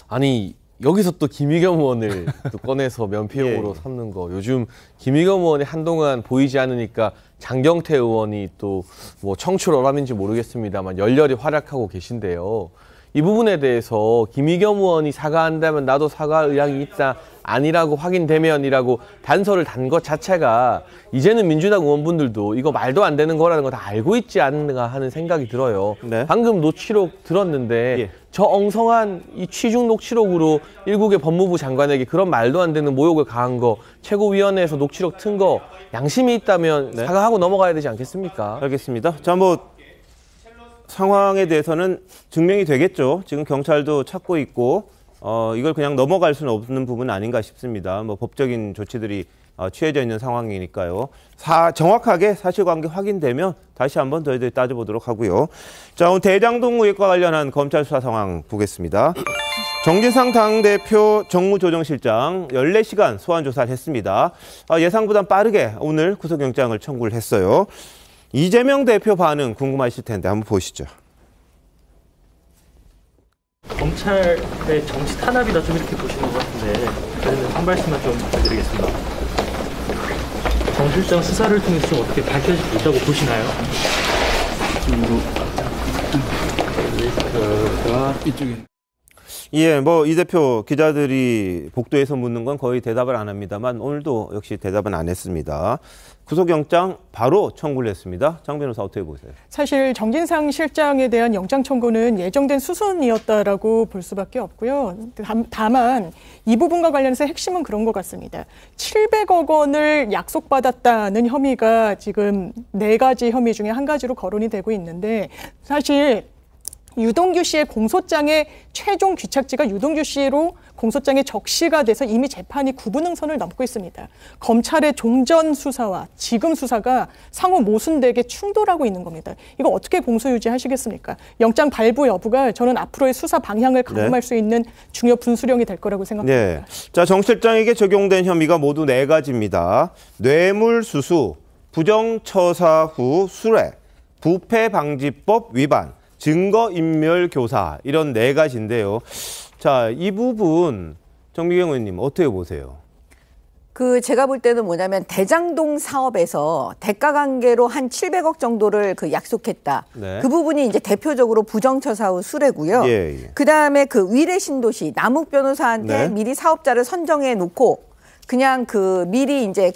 아니 여기서 또 김의겸 의원을 또 꺼내서 면피용으로 삼는 거. 요즘 김의겸 의원이 한동안 보이지 않으니까 장경태 의원이 또 뭐 청출어람인지 모르겠습니다만 열렬히 활약하고 계신데요. 이 부분에 대해서 김의겸 의원이 사과한다면 나도 사과할 의향이 있다, 아니라고 확인되면이라고 단서를 단 것 자체가 이제는 민주당 의원분들도 이거 말도 안 되는 거라는 거 다 알고 있지 않는가 하는 생각이 들어요. 네. 방금 녹취록 들었는데 저 엉성한 이 취중 녹취록으로 일국의 법무부 장관에게 그런 말도 안 되는 모욕을 가한 거, 최고위원회에서 녹취록 튼 거 양심이 있다면 사과하고 넘어가야 되지 않겠습니까? 알겠습니다. 자, 뭐 상황에 대해서는 증명이 되겠죠. 지금 경찰도 찾고 있고 이걸 그냥 넘어갈 수는 없는 부분은 아닌가 싶습니다. 뭐 법적인 조치들이 취해져 있는 상황이니까요. 정확하게 사실관계 확인되면 다시 한번 저희들이 따져보도록 하고요. 자, 오늘 대장동 의혹과 관련한 검찰 수사 상황 보겠습니다. 정진상 당대표 정무조정실장 14시간 소환 조사를 했습니다. 예상보다 빠르게 오늘 구속영장을 청구를 했어요. 이재명 대표 반응 궁금하실 텐데 한번 보시죠. 검찰의 정치 탄압이다 좀 이렇게 보시는 것 같은데 저희는 한 말씀만 좀 부탁드리겠습니다. 정 실장 수사를 통해서 좀 어떻게 밝혀질 수 있다고 보시나요? 이쪽에. 예, 뭐 이 대표 기자들이 복도에서 묻는 건 거의 대답을 안 합니다만 오늘도 역시 대답은 안 했습니다. 구속영장 바로 청구를 했습니다. 장 변호사 어떻게 보세요? 사실 정진상 실장에 대한 영장 청구는 예정된 수순이었다라고 볼 수밖에 없고요. 다만 이 부분과 관련해서 핵심은 그런 것 같습니다. 700억 원을 약속받았다는 혐의가 지금 4가지 혐의 중에 한 가지로 거론이 되고 있는데 사실 유동규 씨의 공소장의 최종 귀착지가 유동규 씨로 공소장에 적시가 돼서 이미 재판이 구분응선을 넘고 있습니다. 검찰의 종전 수사와 지금 수사가 상호 모순되게 충돌하고 있는 겁니다. 이거 어떻게 공소 유지하시겠습니까? 영장 발부 여부가 저는 앞으로의 수사 방향을 가늠할 수 있는 중요 분수령이 될 거라고 생각합니다. 네. 자, 정 실장에게 적용된 혐의가 모두 4가지입니다. 뇌물수수, 부정처사 후 수뢰, 부패방지법 위반, 증거인멸교사 이런 4가지인데요. 자, 이 부분 정미경 의원님 어떻게 보세요? 제가 볼 때는 뭐냐면 대장동 사업에서 대가 관계로 한 700억 정도를 약속했다. 네. 그 부분이 이제 대표적으로 부정처사 후 수뢰고요. 예. 그다음에 위례 신도시 남욱 변호사한테 미리 사업자를 선정해 놓고 그냥 미리 이제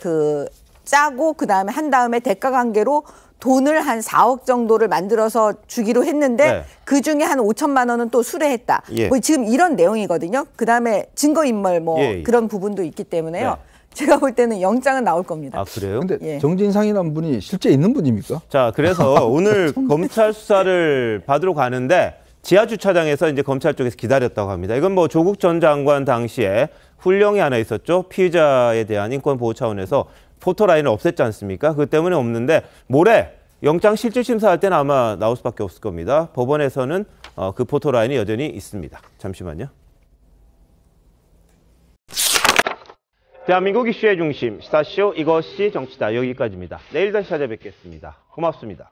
짜고 그다음에 한 다음에 대가 관계로 돈을 한 4억 정도를 만들어서 주기로 했는데 그중에 한 5천만 원은 또 수뢰했다. 뭐 지금 이런 내용이거든요. 그다음에 증거인멸 그런 부분도 있기 때문에요. 제가 볼 때는 영장은 나올 겁니다. 아, 그래요? 근데 정진상이라는 분이 실제 있는 분입니까? 자, 그래서 오늘 검찰 수사를 받으러 가는데 지하 주차장에서 이제 검찰 쪽에서 기다렸다고 합니다. 이건 뭐 조국 전 장관 당시에 훈령이 하나 있었죠. 피의자에 대한 인권 보호 차원에서 포토라인을 없앴지 않습니까? 그 때문에 없는데 모레 영장 실질 심사할 때는 아마 나올 수밖에 없을 겁니다. 법원에서는 그 포토라인이 여전히 있습니다. 잠시만요. 대한민국 이슈의 중심, 시사쇼 이것이 정치다. 여기까지입니다. 내일 다시 찾아뵙겠습니다. 고맙습니다.